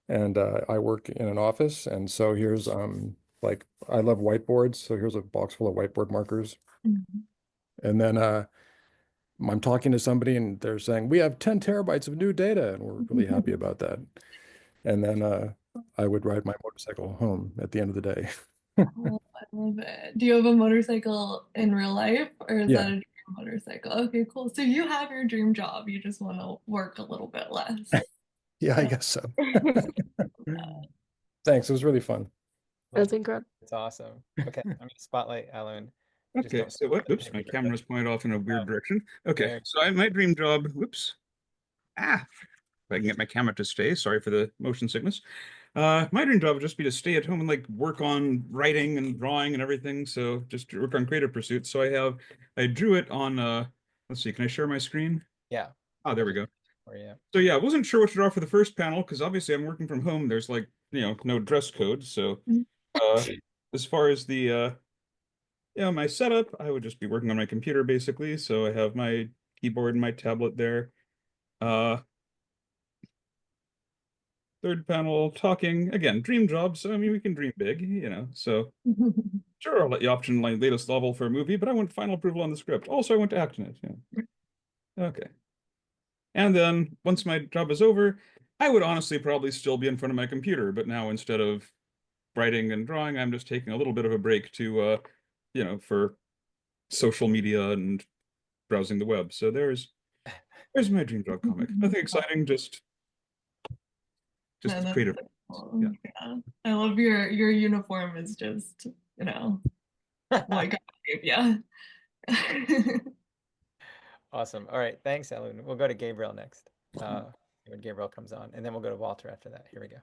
And I work in an office, and so here's like, I love whiteboards, so here's a box full of whiteboard markers. And then I'm talking to somebody and they're saying, we have 10 terabytes of new data, and we're really happy about that. And then I would ride my motorcycle home at the end of the day. Oh, I love it. Do you have a motorcycle in real life, or is Yeah. that a dream motorcycle? Okay, cool. So you have your dream job. You just want to work a little bit less. Yeah, I guess so. Thanks. It was really fun. That's incredible. It's awesome. Okay. I'm going to spotlight Alun. Just Okay, don't- so what? Oops, my camera's pointed off in a weird direction. Okay, there. so my dream job, whoops. If I can get my camera to stay, sorry for the motion sickness. My dream job would just be to stay at home and like work on writing and drawing and everything. So just to work on creative pursuits. So I drew it on, let's see, can I share my screen? Yeah. Oh, there we go. Or yeah. So yeah, I wasn't sure what to draw for the first panel because obviously I'm working from home. There's like, no dress code. So as far as the my setup, I would just be working on my computer basically. So I have my keyboard and my tablet there. Third panel talking again, dream job. So I mean, we can dream big, So sure, I'll let you option my latest novel for a movie, but I want final approval on the script. Also, I want to act in it. Yeah. Okay. And then once my job is over, I would honestly probably still be in front of my computer, but now instead of writing and drawing, I'm just taking a little bit of a break to, for social media and browsing the web. So there's my dream job comic. Nothing exciting, just No, that's creative. so cool. Yeah. Yeah. I love your uniform is just, like yeah. Awesome. All right. Thanks, Alun. We'll go to Gabriel next. When Gabriel comes on, and then we'll go to Walter after that. Here we go.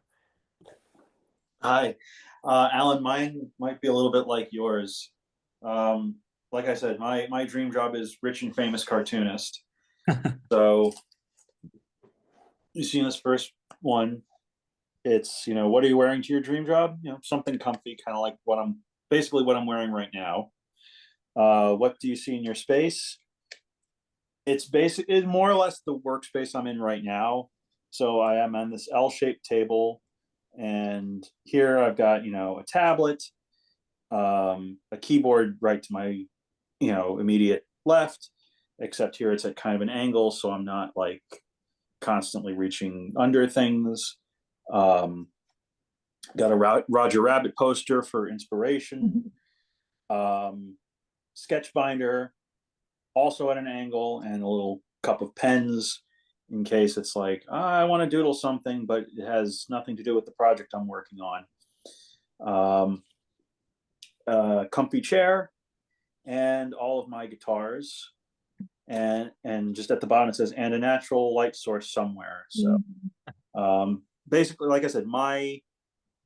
Hi, Alan, mine might be a little bit like yours. Like I said, my dream job is rich and famous cartoonist. So you see in this first one, it's, what are you wearing to your dream job? Something comfy, kind of like what I'm wearing right now. What do you see in your space? It's more or less the workspace I'm in right now. So I am on this L-shaped table, and here I've got, a tablet, a keyboard right to my, immediate left, except here it's at kind of an angle, so I'm not like constantly reaching under things. Got a Roger Rabbit poster for inspiration. Sketch binder, also at an angle, and a little cup of pens in case it's like, I want to doodle something, but it has nothing to do with the project I'm working on. Comfy chair and all of my guitars. And just at the bottom it says, and a natural light source somewhere. So basically, like I said, my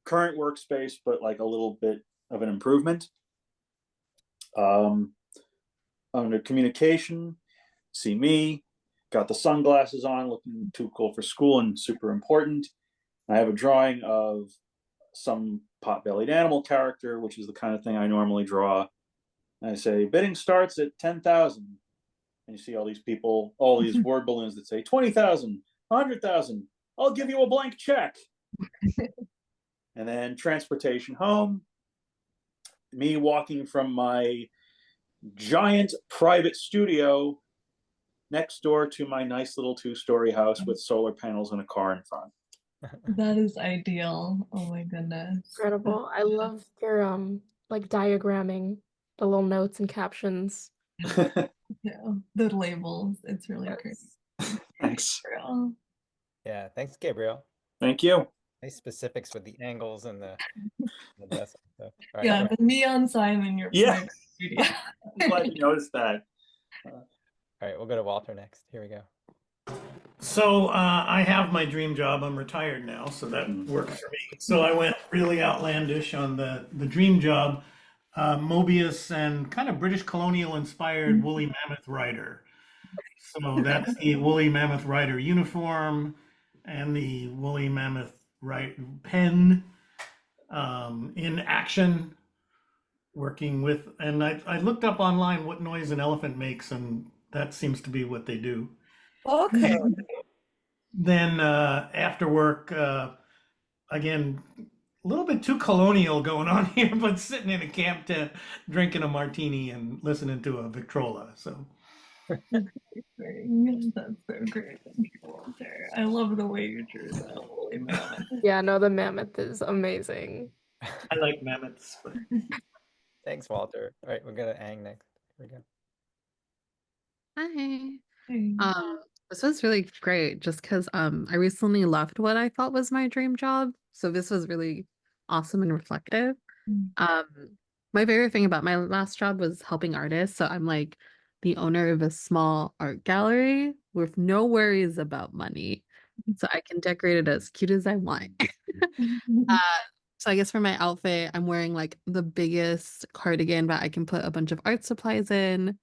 current workspace, but like a little bit of an improvement. Under communication, see me, got the sunglasses on, looking too cool for school and super important. I have a drawing of some pot-bellied animal character, which is the kind of thing I normally draw. And I say, bidding starts at 10,000. And you see all these people, all these word balloons that say 20,000, 100,000, I'll give you a blank check. And then transportation home, me walking from my giant private studio next door to my nice little 2-story house with solar panels and a car in front. That is ideal. Oh my goodness. Incredible. I love your like diagramming the little notes and captions. Yeah, the labels. It's really great. Thanks. Gabriel. Yeah. Thanks, Gabriel. Thank you. Nice specifics with the angles and the desk stuff. All right, Yeah, the neon sign in your Yeah. private studio. I'm glad you noticed that. All right, we'll go to Walter next. Here we go. So I have my dream job. I'm retired now, so that works for me. So I went really outlandish on the dream job, Mobius and kind of British colonial inspired woolly mammoth rider. So that's the woolly mammoth rider uniform and the woolly mammoth pen in action, working with. And I looked up online what noise an elephant makes, and that seems to be what they do. Okay. Then after work, again, a little bit too colonial going on here, but sitting in a camp tent, drinking a martini and listening to a Victrola. So That's so great. Thank you, Walter. I love the way you drew that woolly mammoth. Yeah, no, the mammoth is amazing. I like mammoths. But... Thanks, Walter. All right, we'll go to Ang next. Here we go. Hi. This was really great just because I recently left what I thought was my dream job. So this was really awesome and reflective. My favorite thing about my last job was helping artists. So I'm like the owner of a small art gallery with no worries about money. So I can decorate it as cute as I want. So I guess for my outfit, I'm wearing like the biggest cardigan that I can put a bunch of art supplies in.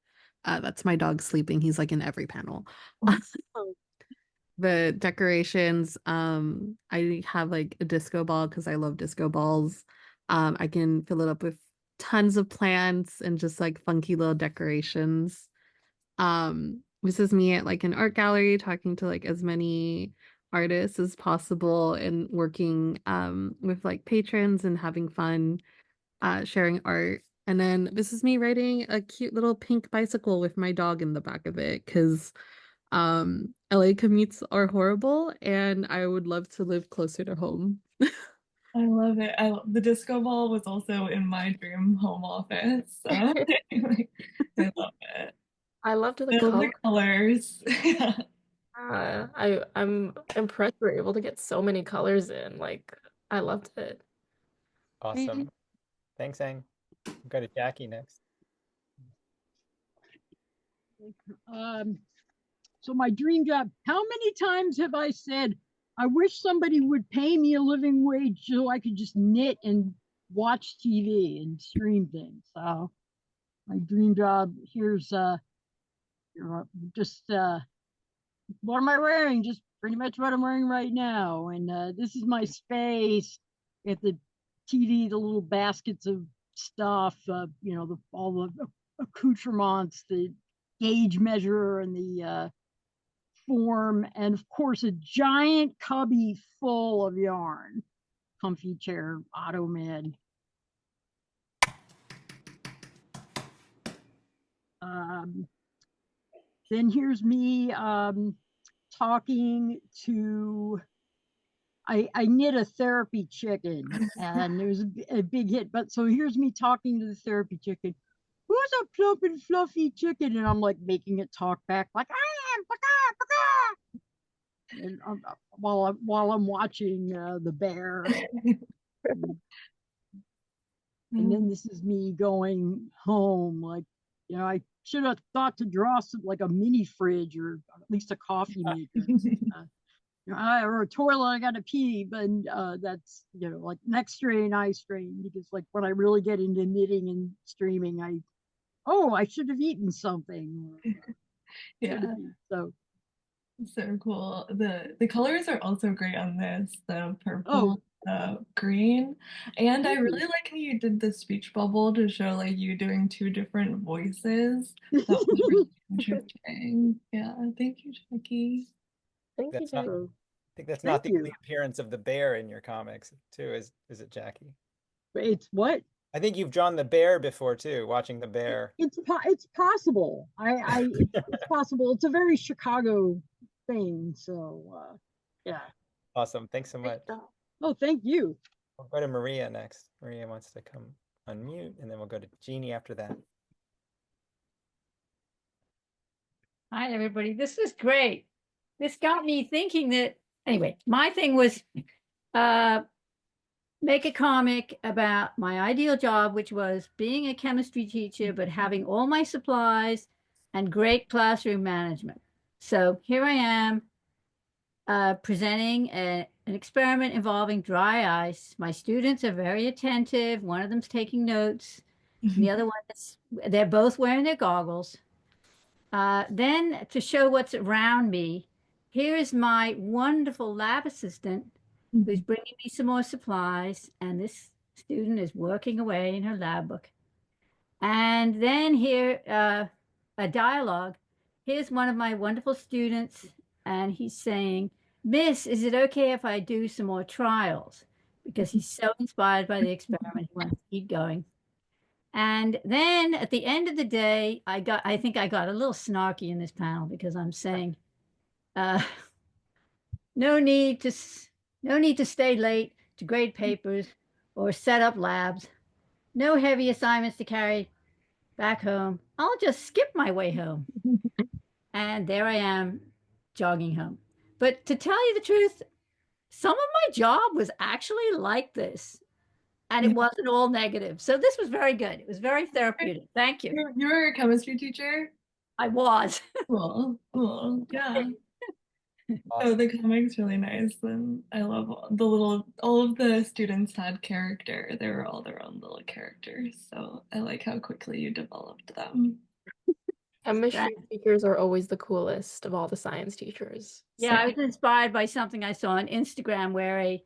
That's my dog sleeping. He's like in every panel. The decorations, I have like a disco ball because I love disco balls. I can fill it up with tons of plants and just like funky little decorations. This is me at like an art gallery talking to like as many artists as possible and working with like patrons and having fun sharing art. And then this is me riding a cute little pink bicycle with my dog in the back of it because LA commutes are horrible and I would love to live closer to home. I love it. The disco ball was also in my dream home office. So I love it. I loved the I love the colors. colors. I'm impressed we're able to get so many colors in. Like, I loved it. Awesome. Thanks, Ang. We'll go to Jackie next. So my dream job, how many times have I said, I wish somebody would pay me a living wage so I could just knit and watch TV and stream things. So my dream job, here's just what am I wearing? Just pretty much what I'm wearing right now. And this is my space at the TV, the little baskets of stuff, all the accoutrements, the gauge measure and the form, and of course a giant cubby full of yarn. Comfy chair, Ottoman. Then here's me talking to, I knit a therapy chicken and it was a big hit, but so here's me talking to the therapy chicken. Who's a plump and fluffy chicken? And I'm like making it talk back like, I am, and while I'm watching the bear. And then this is me going home, like, I should have thought to draw some like a mini fridge or at least a coffee maker. Or a toilet, I gotta pee, but that's like neck strain, eye strain, because like when I really get into knitting and streaming, I should have eaten something. Yeah. So cool. The colors are also great on this, the purple, the green. And I really like how you did the speech bubble to show like you doing two different voices. That was really interesting. Yeah, thank you, Jackie. Thank you, That's Jackie. I think that's not the only appearance of the bear in your comics too, is it, Jackie? It's what? I think you've drawn the bear before too, watching the bear. It's possible. It's possible. It's a very Chicago thing. So yeah. Awesome. Thanks so much. Oh, thank you. We'll go to Maria next. Maria wants to come unmute, and then we'll go to Jeannie after that. Hi, everybody. This is great. This got me thinking that, anyway, my thing was make a comic about my ideal job, which was being a chemistry teacher, but having all my supplies, and great classroom management. So here I am presenting an experiment involving dry ice. My students are very attentive. One of them's taking notes. The other one is, they're both wearing their goggles. Then to show what's around me, here's my wonderful lab assistant who's bringing me some more supplies, and this student is working away in her lab book. And then here, a dialogue. Here's one of my wonderful students, and he's saying, Miss, is it okay if I do some more trials? Because he's so inspired by the experiment, he wants to keep going. And then at the end of the day, I think I got a little snarky in this panel because I'm saying, uh, no need to stay late to grade papers or set up labs. No heavy assignments to carry back home. I'll just skip my way home. And there I am jogging home. But to tell you the truth, some of my job was actually like this. And it wasn't all negative. So this was very good. It was very therapeutic. Thank you. You were a chemistry teacher? I was. Cool. Yeah. Oh, Awesome. the comic's really nice, and I love all of the students had character. They were all their own little characters, so I like how quickly you developed them. Chemistry teachers are always the coolest of all the science teachers. Yeah, I was inspired by something I saw on Instagram where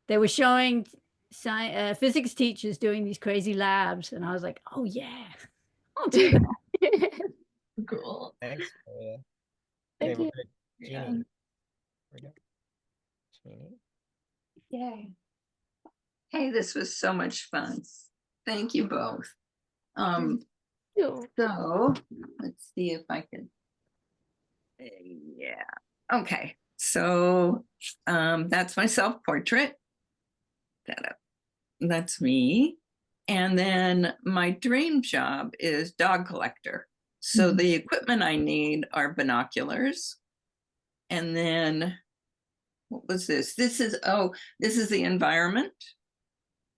they were showing physics teachers doing these crazy labs, and I was like, oh yeah, I'll do that. Cool. Thanks, Maria. Thank Okay, you. we're Yeah. Jeannie. Here we go. Jeannie. Yay. Hey, this was so much fun. Thank you both. Ew. So let's see if I can. Yeah. Okay. So that's my self-portrait. That's me. And then my dream job is dog collector. So the equipment I need are binoculars. And then what was this? This is the environment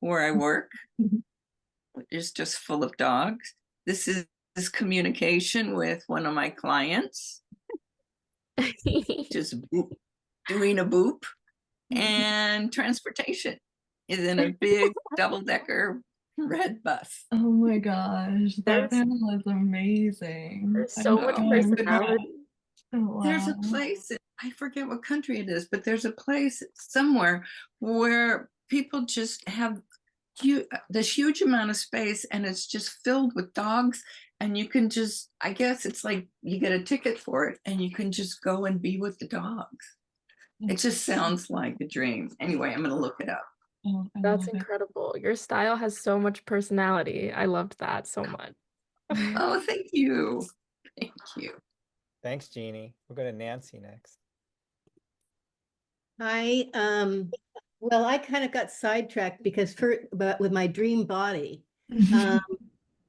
where I work, which is just full of dogs. This is communication with one of my clients, just doing a boop, and transportation is in a big double-decker red bus. Oh my gosh, that There's- panel is amazing. There's so much Oh my God. personality. Oh, There's a wow. place, I forget what country it is, but there's a place somewhere where people just have this huge amount of space, and it's just filled with dogs, and you can just, I guess it's like you get a ticket for it and you can just go and be with the dogs. It just sounds like a dream. Anyway, I'm gonna look it up. Oh, I That's love it. incredible. Your style has so much personality. I loved that so much. Oh, thank you. Thank you. Thanks, Jeannie. We'll go to Nancy next. I well, I kind of got sidetracked because but with my dream body.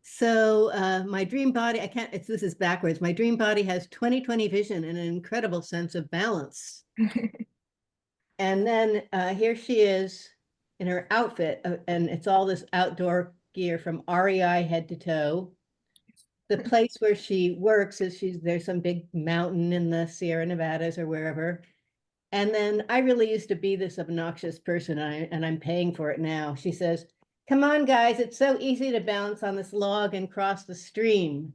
So my dream body, this is backwards. My dream body has 20/20 vision and an incredible sense of balance. And then here she is in her outfit, and it's all this outdoor gear from REI head to toe. The place where she works is there's some big mountain in the Sierra Nevadas or wherever. And then I really used to be this obnoxious person, and I'm paying for it now. She says, "Come on, guys, it's so easy to balance on this log and cross the stream."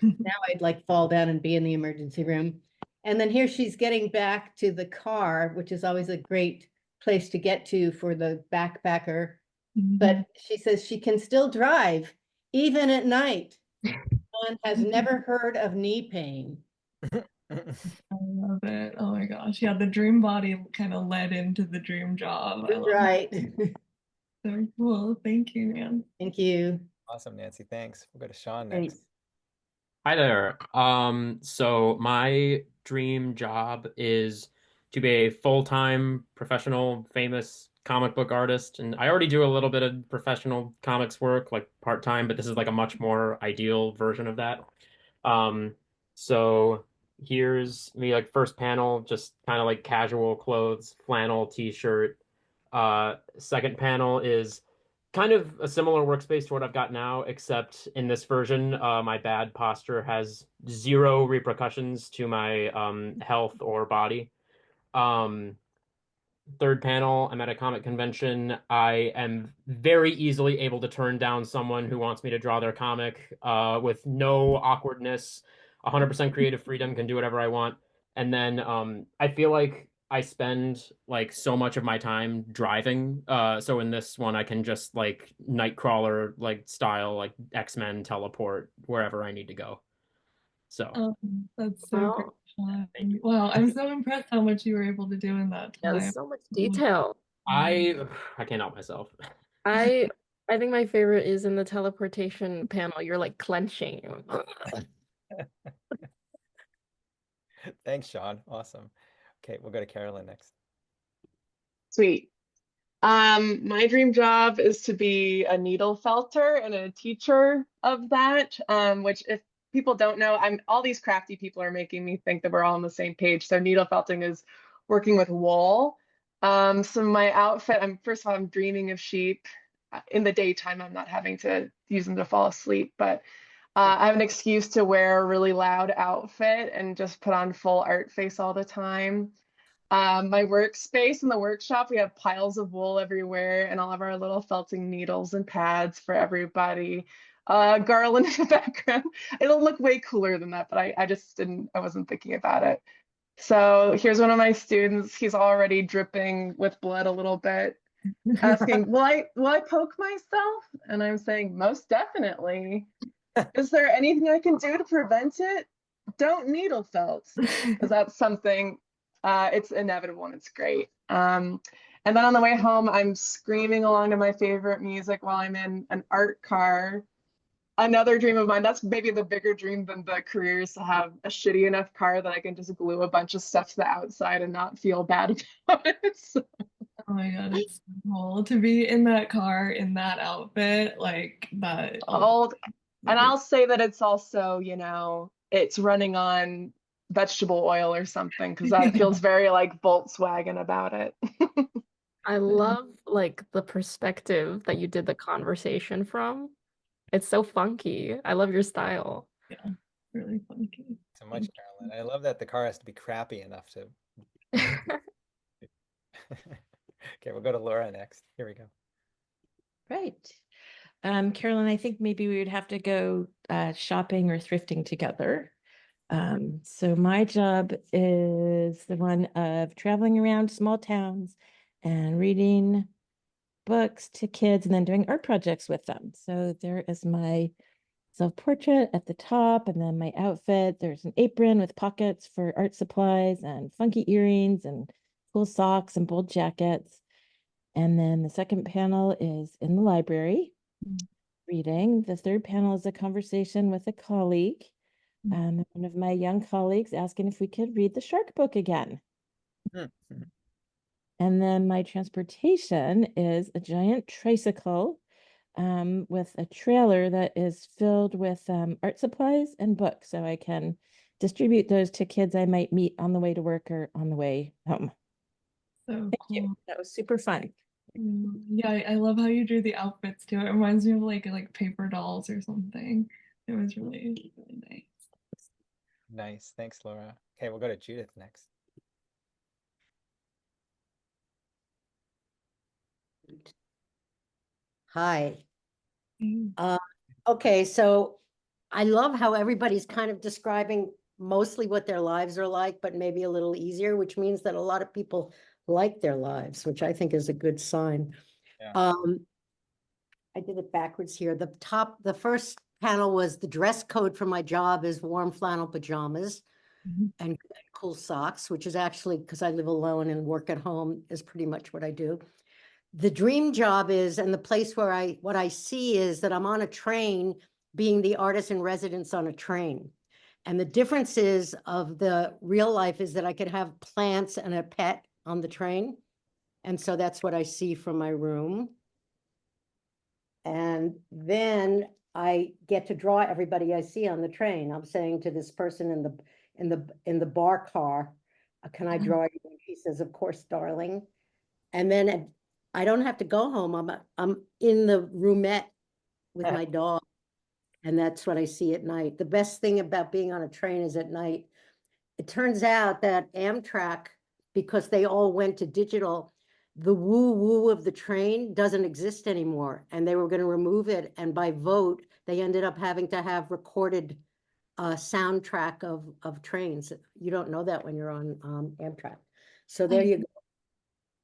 Now I'd like fall down and be in the emergency room. And then here she's getting back to the car, which is always a great place to get to for the backpacker. But she says she can still drive, even at night, and has never heard of knee pain. I love it. Oh my gosh. Yeah, the dream body kind of led into the dream job. I love Right. it. So cool. Thank you, Nan. Thank you. Awesome, Nancy. Thanks. We'll go to Sean Thanks. next. Hi there. So my dream job is to be a full-time professional famous comic book artist, and I already do a little bit of professional comics work, like part-time, but this is like a much more ideal version of that. So here's me, like first panel, just kind of like casual clothes, flannel t-shirt. Second panel is kind of a similar workspace to what I've got now, except in this version, my bad posture has 0 repercussions to my health or body. Third panel, I'm at a comic convention. I am very easily able to turn down someone who wants me to draw their comic with no awkwardness, 100% creative freedom, can do whatever I want. And then I feel like I spend like so much of my time driving. So in this one, I can just like Nightcrawler like style, like X-Men teleport wherever I need to go. So Oh, that's so great. Wow. Sean. Wow, I'm so impressed how much you were able to do in that Yeah, time. there's so much detail. I can't help myself. I I think my favorite is in the teleportation panel. You're like clenching. Thanks, Sean. Awesome. Okay, we'll go to Carolyn next. Sweet. My dream job is to be a needle felter and a teacher of that. Which if people don't know, all these crafty people are making me think that we're all on the same page. So needle felting is working with wool. So my outfit, first of all, I'm dreaming of sheep. In the daytime, I'm not having to use them to fall asleep, but I have an excuse to wear a really loud outfit and just put on full art face all the time. My workspace in the workshop, we have piles of wool everywhere and all of our little felting needles and pads for everybody. Garland in the background. It'll look way cooler than that, but I wasn't thinking about it. So here's one of my students. He's already dripping with blood a little bit, asking, will I poke myself? And I'm saying, most definitely. Is there anything I can do to prevent it? Don't needle felt, because that's something, it's inevitable and it's great. And then on the way home, I'm screaming along to my favorite music while I'm in an art car. Another dream of mine, that's maybe the bigger dream than the career, is to have a shitty enough car that I can just glue a bunch of stuff to the outside and not feel bad about it. So. Oh my God, it's so cool to be in that car in that outfit, like that. And I'll say that it's also, it's running on vegetable oil or something, because that feels very like Volkswagen about it. I love like the perspective that you did the conversation from. It's so funky. I love your style. Yeah, really funky. So much, Carolyn. I love that the car has to be crappy enough to. Okay, we'll go to Laura next. Here we go. Right. Carolyn, I think maybe we would have to go shopping or thrifting together. So my job is the one of traveling around small towns and reading books to kids and then doing art projects with them. So there is my self-portrait at the top, and then my outfit. There's an apron with pockets for art supplies and funky earrings and cool socks and bold jackets. And then the second panel is in the library reading. The third panel is a conversation with a colleague. One of my young colleagues asking if we could read the shark book again. And then my transportation is a giant tricycle with a trailer that is filled with art supplies and books, so I can distribute those to kids I might meet on the way to work or on the way home. So Thank you. That was super fun. Yeah, I love how you drew the outfits too. It reminds me of like paper dolls or something. It was really, really nice. Nice. Thanks, Laura. Okay, we'll go to Judith next. Hi. Okay, so I love how everybody's kind of describing mostly what their lives are like, but maybe a little easier, which means that a lot of people like their lives, which I think is a good sign. Yeah. I did it backwards here. The first panel was the dress code for my job is warm flannel pajamas and cool socks, which is actually, because I live alone and work at home, is pretty much what I do. The dream job is, and the place where what I see is that I'm on a train being the artist in residence on a train. And the differences of the real life is that I could have plants and a pet on the train. And so that's what I see from my room. And then I get to draw everybody I see on the train. I'm saying to this person in the bar car, can I draw you? He says, of course, darling. And then I don't have to go home. I'm in the roomette with my dog. And that's what I see at night. The best thing about being on a train is at night. It turns out that Amtrak, because they all went to digital, the woo-woo of the train doesn't exist anymore. And they were going to remove it. And by vote, they ended up having to have recorded soundtrack of trains. You don't know that when you're on Amtrak. So there you go.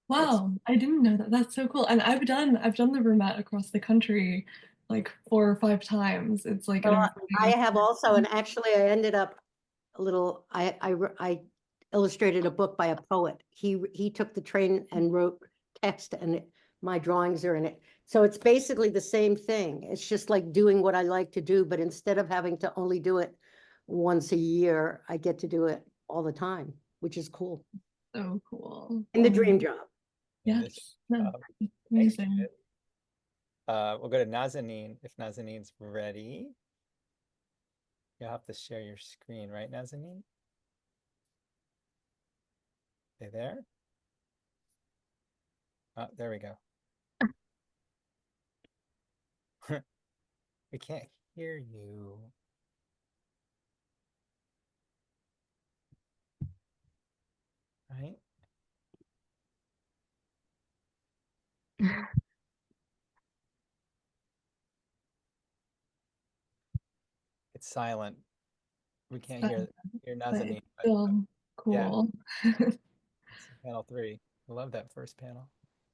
Wow, I didn't know that. That's so cool. And I've done the roomette across the country like 4 or 5 times. It's like Well, I have also, and actually I ended up a little, I illustrated a book by a poet. He took the train and wrote text, and my drawings are in it. So it's basically the same thing. It's just like doing what I like to do, but instead of having to only do it once a year, I get to do it all the time, which is cool. So cool. In the dream job. Yes. No, Thanks, amazing. Judith. We'll go to Nazanin if Nazanin's ready. You'll have to share your screen, right, Nazanin? Hey there. Oh, there we go. We can't hear you. Right? It's silent. We can't hear Nazanin. Still cool. It's panel 3. I love that first panel.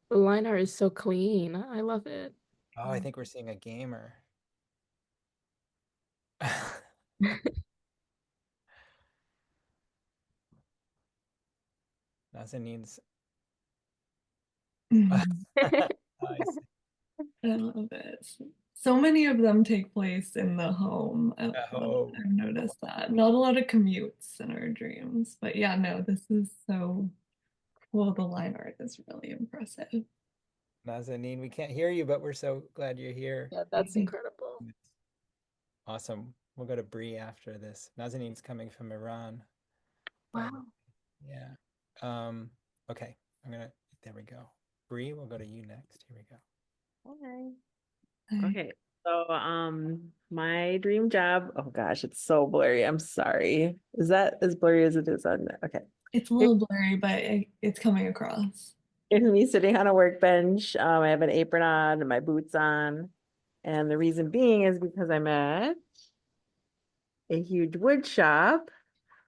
The line art is so clean. I love it. Oh, I think we're seeing a gamer. Nazanin's. Nice. I love it. So many of them take place in the home. I've noticed that. Not a lot of commutes in our dreams. But yeah, no, this is so cool. The line art is really impressive. Nazanin, we can't hear you, but we're so glad you're here. Yeah, that's incredible. Awesome. We'll go to Bree after this. Nazanin's coming from Iran. Wow. Yeah. Okay. There we go. Bree, we'll go to you next. Here we go. Okay. So my dream job, oh gosh, it's so blurry. I'm sorry. Is that as blurry as it is on there? Okay. It's a little blurry, but it's coming across. It's me sitting on a workbench. I have an apron on and my boots on. And the reason being is because I'm at a huge wood shop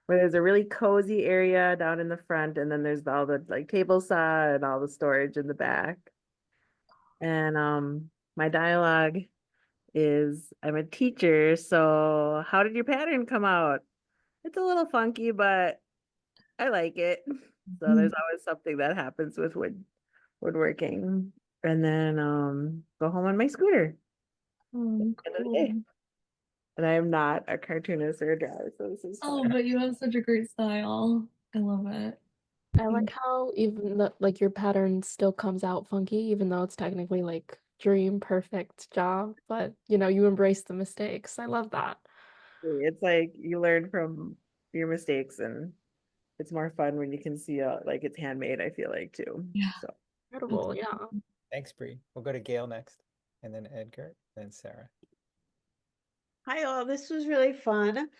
where there's a really cozy area down in the front, and then there's all the like table saw and all the storage in the back. And my dialogue is I'm a teacher, so how did your pattern come out? It's a little funky, but I like it. So there's always something that happens with woodworking. And then go home on my scooter. End of the day. And I am not a cartoonist or a drawer, so this is fun. But you have such a great style. I love it. I like how even like your pattern still comes out funky, even though it's technically like dream perfect job, but you know, you embrace the mistakes. I love that. It's like you learn from your mistakes, and it's more fun when you can see like it's handmade, I feel like too. Yeah. So incredible, yeah. Thanks, Bree. We'll go to Gail next, and then Edgar, then Sarah. Hi all, this was really fun.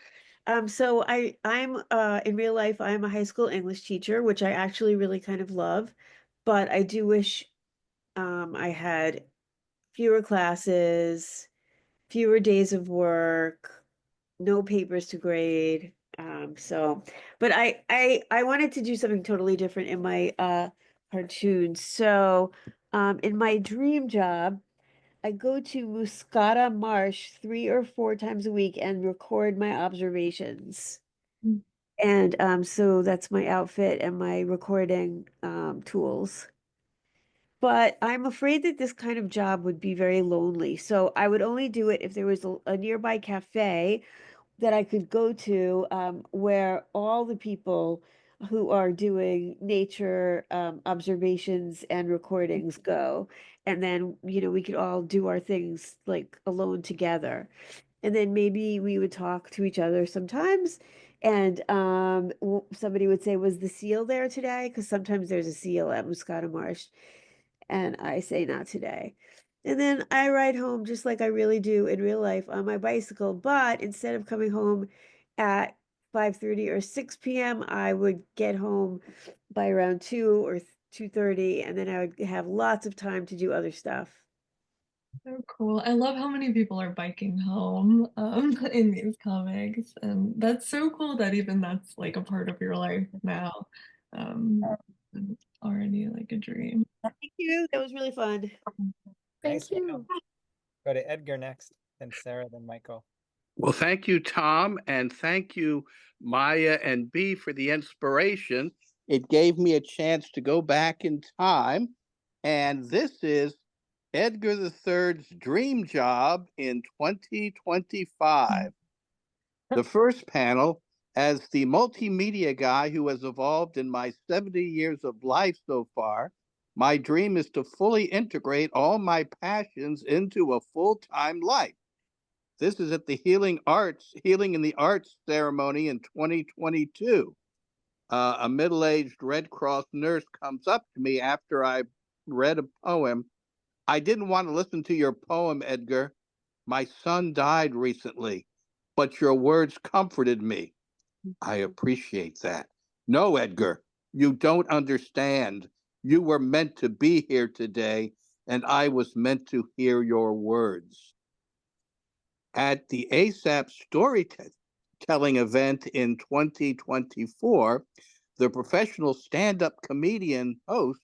So I'm in real life, I'm a high school English teacher, which I actually really kind of love, but I do wish I had fewer classes, fewer days of work, no papers to grade. But I wanted to do something totally different in my cartoons. So in my dream job, I go to Muscata Marsh 3 or 4 times a week and record my observations. And so that's my outfit and my recording tools. But I'm afraid that this kind of job would be very lonely. So I would only do it if there was a nearby cafe that I could go to where all the people who are doing nature observations and recordings go. And then, you know, we could all do our things like alone together. And then maybe we would talk to each other sometimes. And somebody would say, was the seal there today? Because sometimes there's a seal at Muscata Marsh. And I say, not today. And then I ride home just like I really do in real life on my bicycle. But instead of coming home at 5:30 or 6 p.m., I would get home by around 2 or 2:30, and then I would have lots of time to do other stuff. So cool. I love how many people are biking home in these comics. And that's so cool that even that's like a part of your life now. It's already like a dream. Thank you. That was really fun. Thanks, Thank Michael. you. Go to Edgar next, then Sarah, then Michael. Well, thank you, Tom, and thank you, Maya and Bee, for the inspiration. It gave me a chance to go back in time, and this is Edgar III's dream job in 2025. The first panel, as the multimedia guy who has evolved in my 70 years of life so far, my dream is to fully integrate all my passions into a full-time life. This is at the Healing in the Arts ceremony in 2022. A middle-aged Red Cross nurse comes up to me after I read a poem. I didn't want to listen to your poem, Edgar. My son died recently, but your words comforted me. I appreciate that. No, Edgar, you don't understand. You were meant to be here today, and I was meant to hear your words. At the ASAP storytelling event in 2024, the professional stand-up comedian host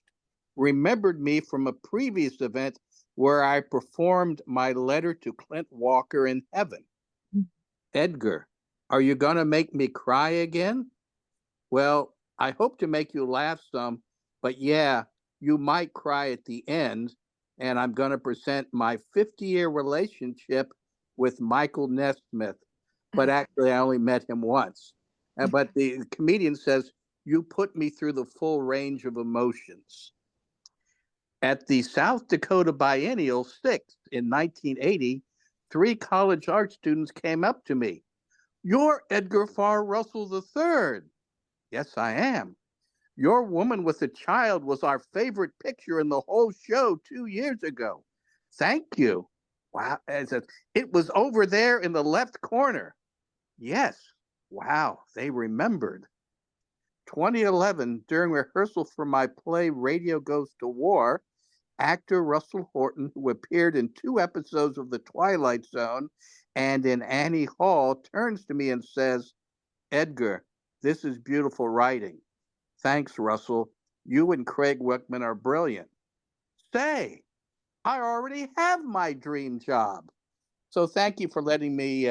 remembered me from a previous event where I performed my letter to Clint Walker in heaven. Edgar, are you going to make me cry again? Well, I hope to make you laugh some, but yeah, you might cry at the end, and I'm going to present my 50-year relationship with Michael Nesmith, but actually I only met him once. But the comedian says, you put me through the full range of emotions. At the South Dakota Biennial 6th in 1980, 3 college art students came up to me. You're Edgar Farr Russell III. Yes, I am. Your Woman with a Child was our favorite picture in the whole show 2 years ago. Thank you. Wow. It was over there in the left corner. Yes. Wow. They remembered. 2011, during rehearsal for my play Radio Goes to War, actor Russell Horton, who appeared in 2 episodes of The Twilight Zone and in Annie Hall, turns to me and says, Edgar, this is beautiful writing. Thanks, Russell. You and Craig Wickman are brilliant. Say, I already have my dream job. So thank you for letting me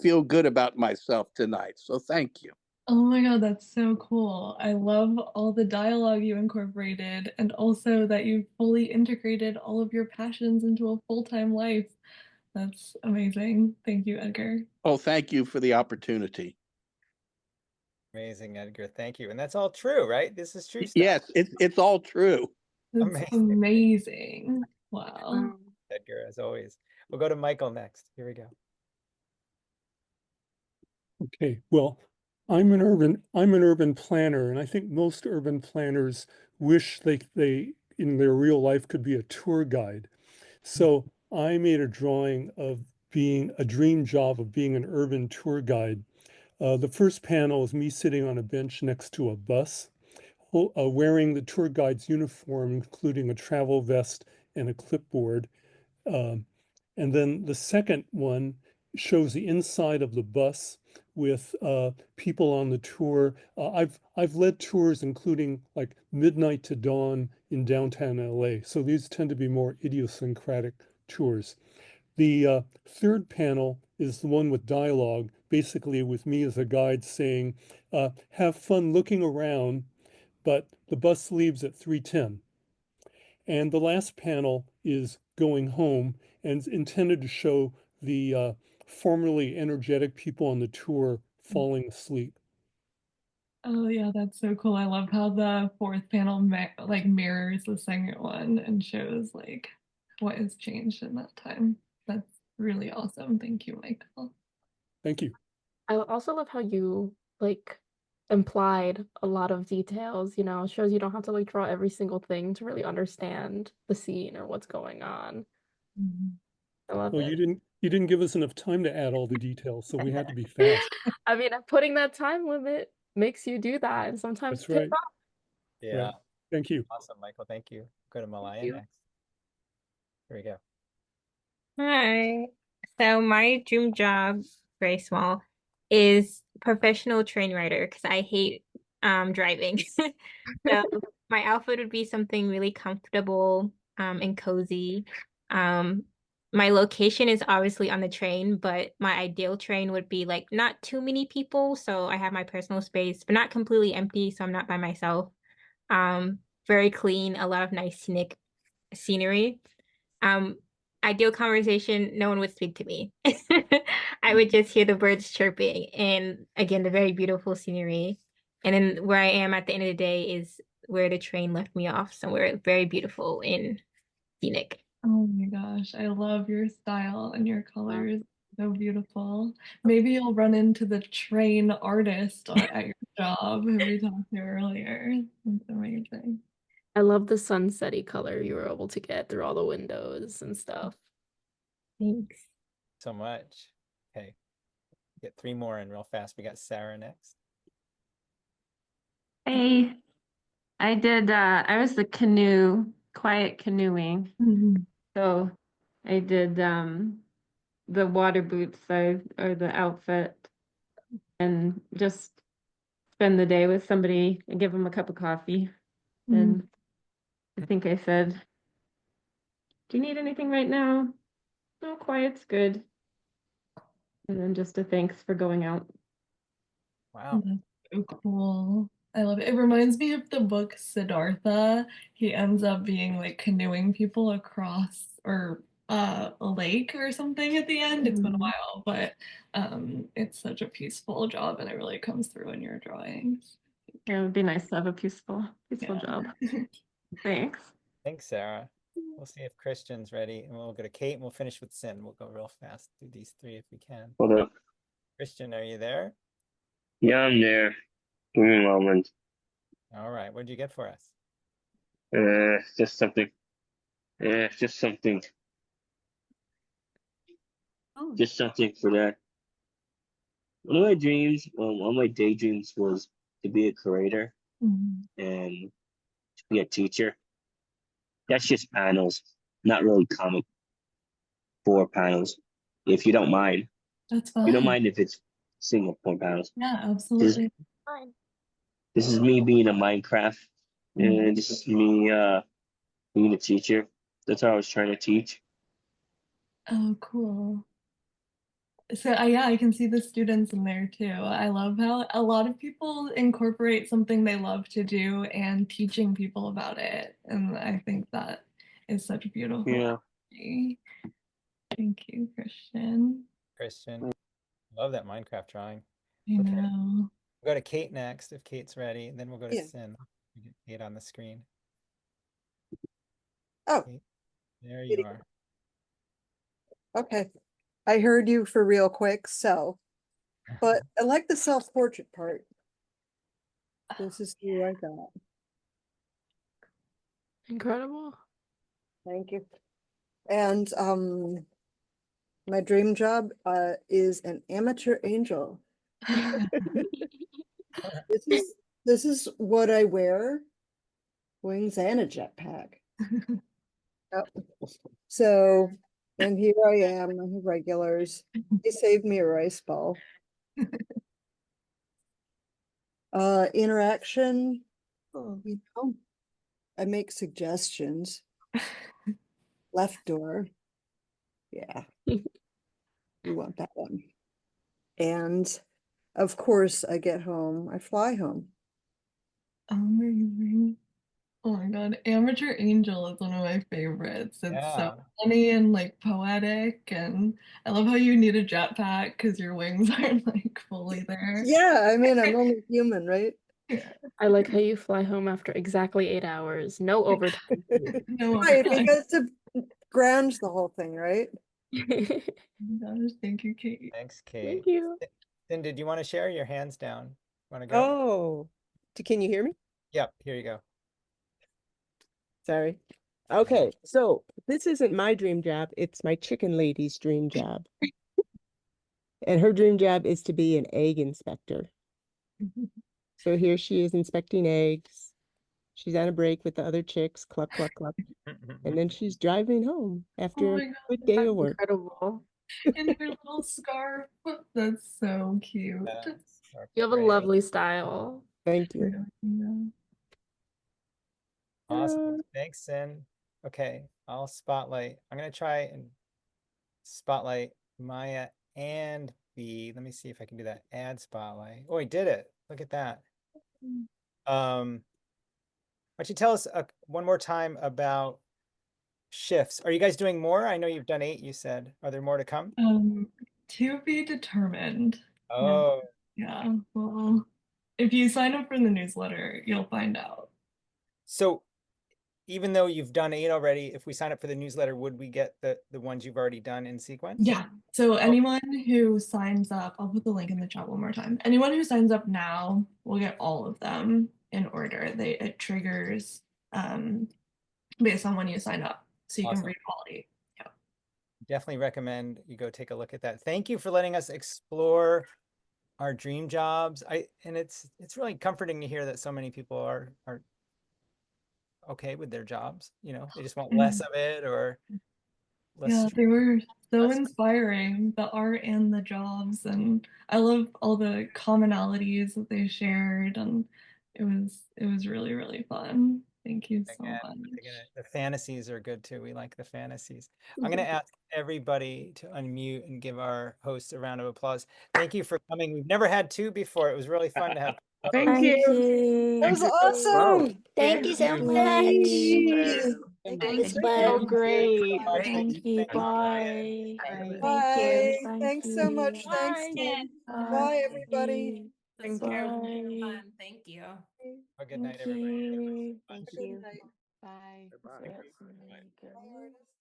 feel good about myself tonight. So thank you. Oh my God, that's so cool. I love all the dialogue you incorporated and also that you fully integrated all of your passions into a full-time life. That's amazing. Thank you, Edgar. Oh, thank you for the opportunity. Amazing, Edgar. Thank you. And that's all true, right? This is true stuff. Yes, it's all true. That's amazing. Wow. Edgar, as always. We'll go to Michael next. Here we go. Okay, well, I'm an urban planner, and I think most urban planners wish they in their real life could be a tour guide. So I made a drawing of being a dream job of being an urban tour guide. The first panel is me sitting on a bench next to a bus, wearing the tour guide's uniform, including a travel vest and a clipboard. And then the second one shows the inside of the bus with people on the tour. I've led tours including like Midnight to Dawn in downtown LA. So these tend to be more idiosyncratic tours. The third panel is the one with dialogue, basically with me as a guide saying, have fun looking around, but the bus leaves at 3:10. And the last panel is going home and is intended to show the formerly energetic people on the tour falling asleep. Oh yeah, that's so cool. I love how the fourth panel like mirrors the second one and shows like what has changed in that time. That's really awesome. Thank you, Michael. Thank you. I also love how you like implied a lot of details, you know, shows you don't have to like draw every single thing to really understand the scene or what's going on. I love Well, it. you didn't give us enough time to add all the details, so we had to be fast. I mean, putting that time limit makes you do that, and sometimes That's it pays right. off. Yeah. Right. Thank you. Awesome, Michael. Thank you. Go to Malaya you. next. Here we go. Hi. So my dream job, very small, is professional train rider because I hate driving. So my outfit would be something really comfortable and cozy. Um my location is obviously on the train, but my ideal train would be like not too many people, so I have my personal space, but not completely empty, so I'm not by myself. Very clean, a lot of nice scenic scenery. Um, Ideal conversation, no one would speak to me. I would just hear the birds chirping and again the very beautiful scenery. And then where I am at the end of the day is where the train left me off, somewhere very beautiful in scenic. Oh my gosh, I love your style and your colors. So beautiful. Maybe you'll run into the train artist at your job who we talked to earlier. That's amazing. I love the sunsetty color you were able to get through all the windows and stuff. Thanks. So much. Okay. Get 3 more in real fast. We got Sarah next. Hey, I was the quiet canoeing. So I did the water boots or the outfit and just spend the day with somebody and give them a cup of coffee. And I think I said, "Do you need anything right now?" "No, quiet's good." And then just a thanks for going out. Wow. That's so cool. I love it. It reminds me of the book Siddhartha. He ends up being like canoeing people across or a lake or something at the end. It's been a while, but it's such a peaceful job and it really comes through in your drawings. Yeah, it would be nice to have a peaceful job. Thanks. Thanks, Sarah. We'll see if Christian's ready, and we'll go to Kate, and we'll finish with Sin. We'll go real fast through these 3 if we can. Hold up. Christian, are you there? Yeah, I'm there. Give me a moment. All right. What did you get for us? Just something. Just something. Just something for that. One of my dreams, one of my daydreams was to be a curator and to be a teacher. That's just panels, not really comic book panels. If you don't mind. That's You don't fine. mind if it's single point panels. Yeah, absolutely. This is me being a Minecraft, and this is me being a teacher. That's how I was trying to teach. Oh, cool. So yeah, I can see the students in there too. I love how a lot of people incorporate something they love to do and teaching people about it. And I think that is such a beautiful energy. Thank you, Christian. Christian. Love that Minecraft drawing. I know. We'll go to Kate next, if Kate's ready, and then we'll go to Yeah. Sin. We get Kate on the screen. Oh, Kate, there you are. okay. I heard you for real quick, so, but I like the self-portrait part. This is who I got. Incredible. Thank you. And my dream job is an amateur angel. This is what I wear, wings and a jetpack. Yep. So, and here I am, I have regulars. They saved me a rice ball. Interaction, you know, I make suggestions. Left door. Yeah. We want that one. And of course, I get home, I fly home. Amazing. Oh my God, Amateur Angel is one of my favorites. It's Yeah. so funny and like poetic, and I love how you need a jetpack because your wings aren't like fully there. Yeah, I mean, I'm only human, right? I like how you fly home after exactly 8 hours. No overtime. No Right, overtime. because to ground the whole thing, right? Oh my gosh, thank you, Kate. Thanks, Kate. Thank you. Sin, did you want to share your hands down? Want to go? Oh, can you hear me? Yep, here you go. Sorry. Okay, so this isn't my dream job, it's my chicken lady's dream job. And her dream job is to be an egg inspector. So here she is inspecting eggs. She's on a break with the other chicks, cluck, cluck, cluck. And then she's driving home after Oh a my good day of work. Incredible. In her little scarf. That's so cute. You have a lovely style. Thank you. Yeah. Awesome. Thanks, Sin. Okay, I'll spotlight. I'm gonna try and spotlight Maya and Bee. Let me see if I can do that. Add spotlight. Oh, I did it. Look at that. Why don't you tell us one more time about shifts? Are you guys doing more? I know you've done 8, you said. Are there more to come? To be determined. Oh, Yeah. Well, if you sign up for the newsletter, you'll find out. so even though you've done 8 already, if we sign up for the newsletter, would we get the ones you've already done in sequence? Yeah. So anyone who signs up, I'll put the link in the chat one more time. Anyone who signs up now will get all of them in order. It triggers based on when you sign up, so you can Awesome. read all 8. Yeah. Definitely recommend you go take a look at that. Thank you for letting us explore our dream jobs. And it's really comforting to hear that so many people are okay with their jobs. You know, they just want less of it or less. Yeah, they were so inspiring, the art and the jobs, and I love all the commonalities that they shared, and it was really, really fun. Thank you so much. The fantasies are good too. We like the fantasies. I'm going to ask everybody to unmute and give our hosts a round of applause. Thank you for coming. We've never had 2 before. It was really fun to have. Thank you. That was Wow. awesome. Thank you so much. Thanks, So Gwen. great. Thank you. Bye. Bye. Thank Thanks so you. much. Thanks, Tim. Bye, everybody. Thank you. Thank you. A good night, Thank everybody. you. Have a good night. Bye. Bye, artists.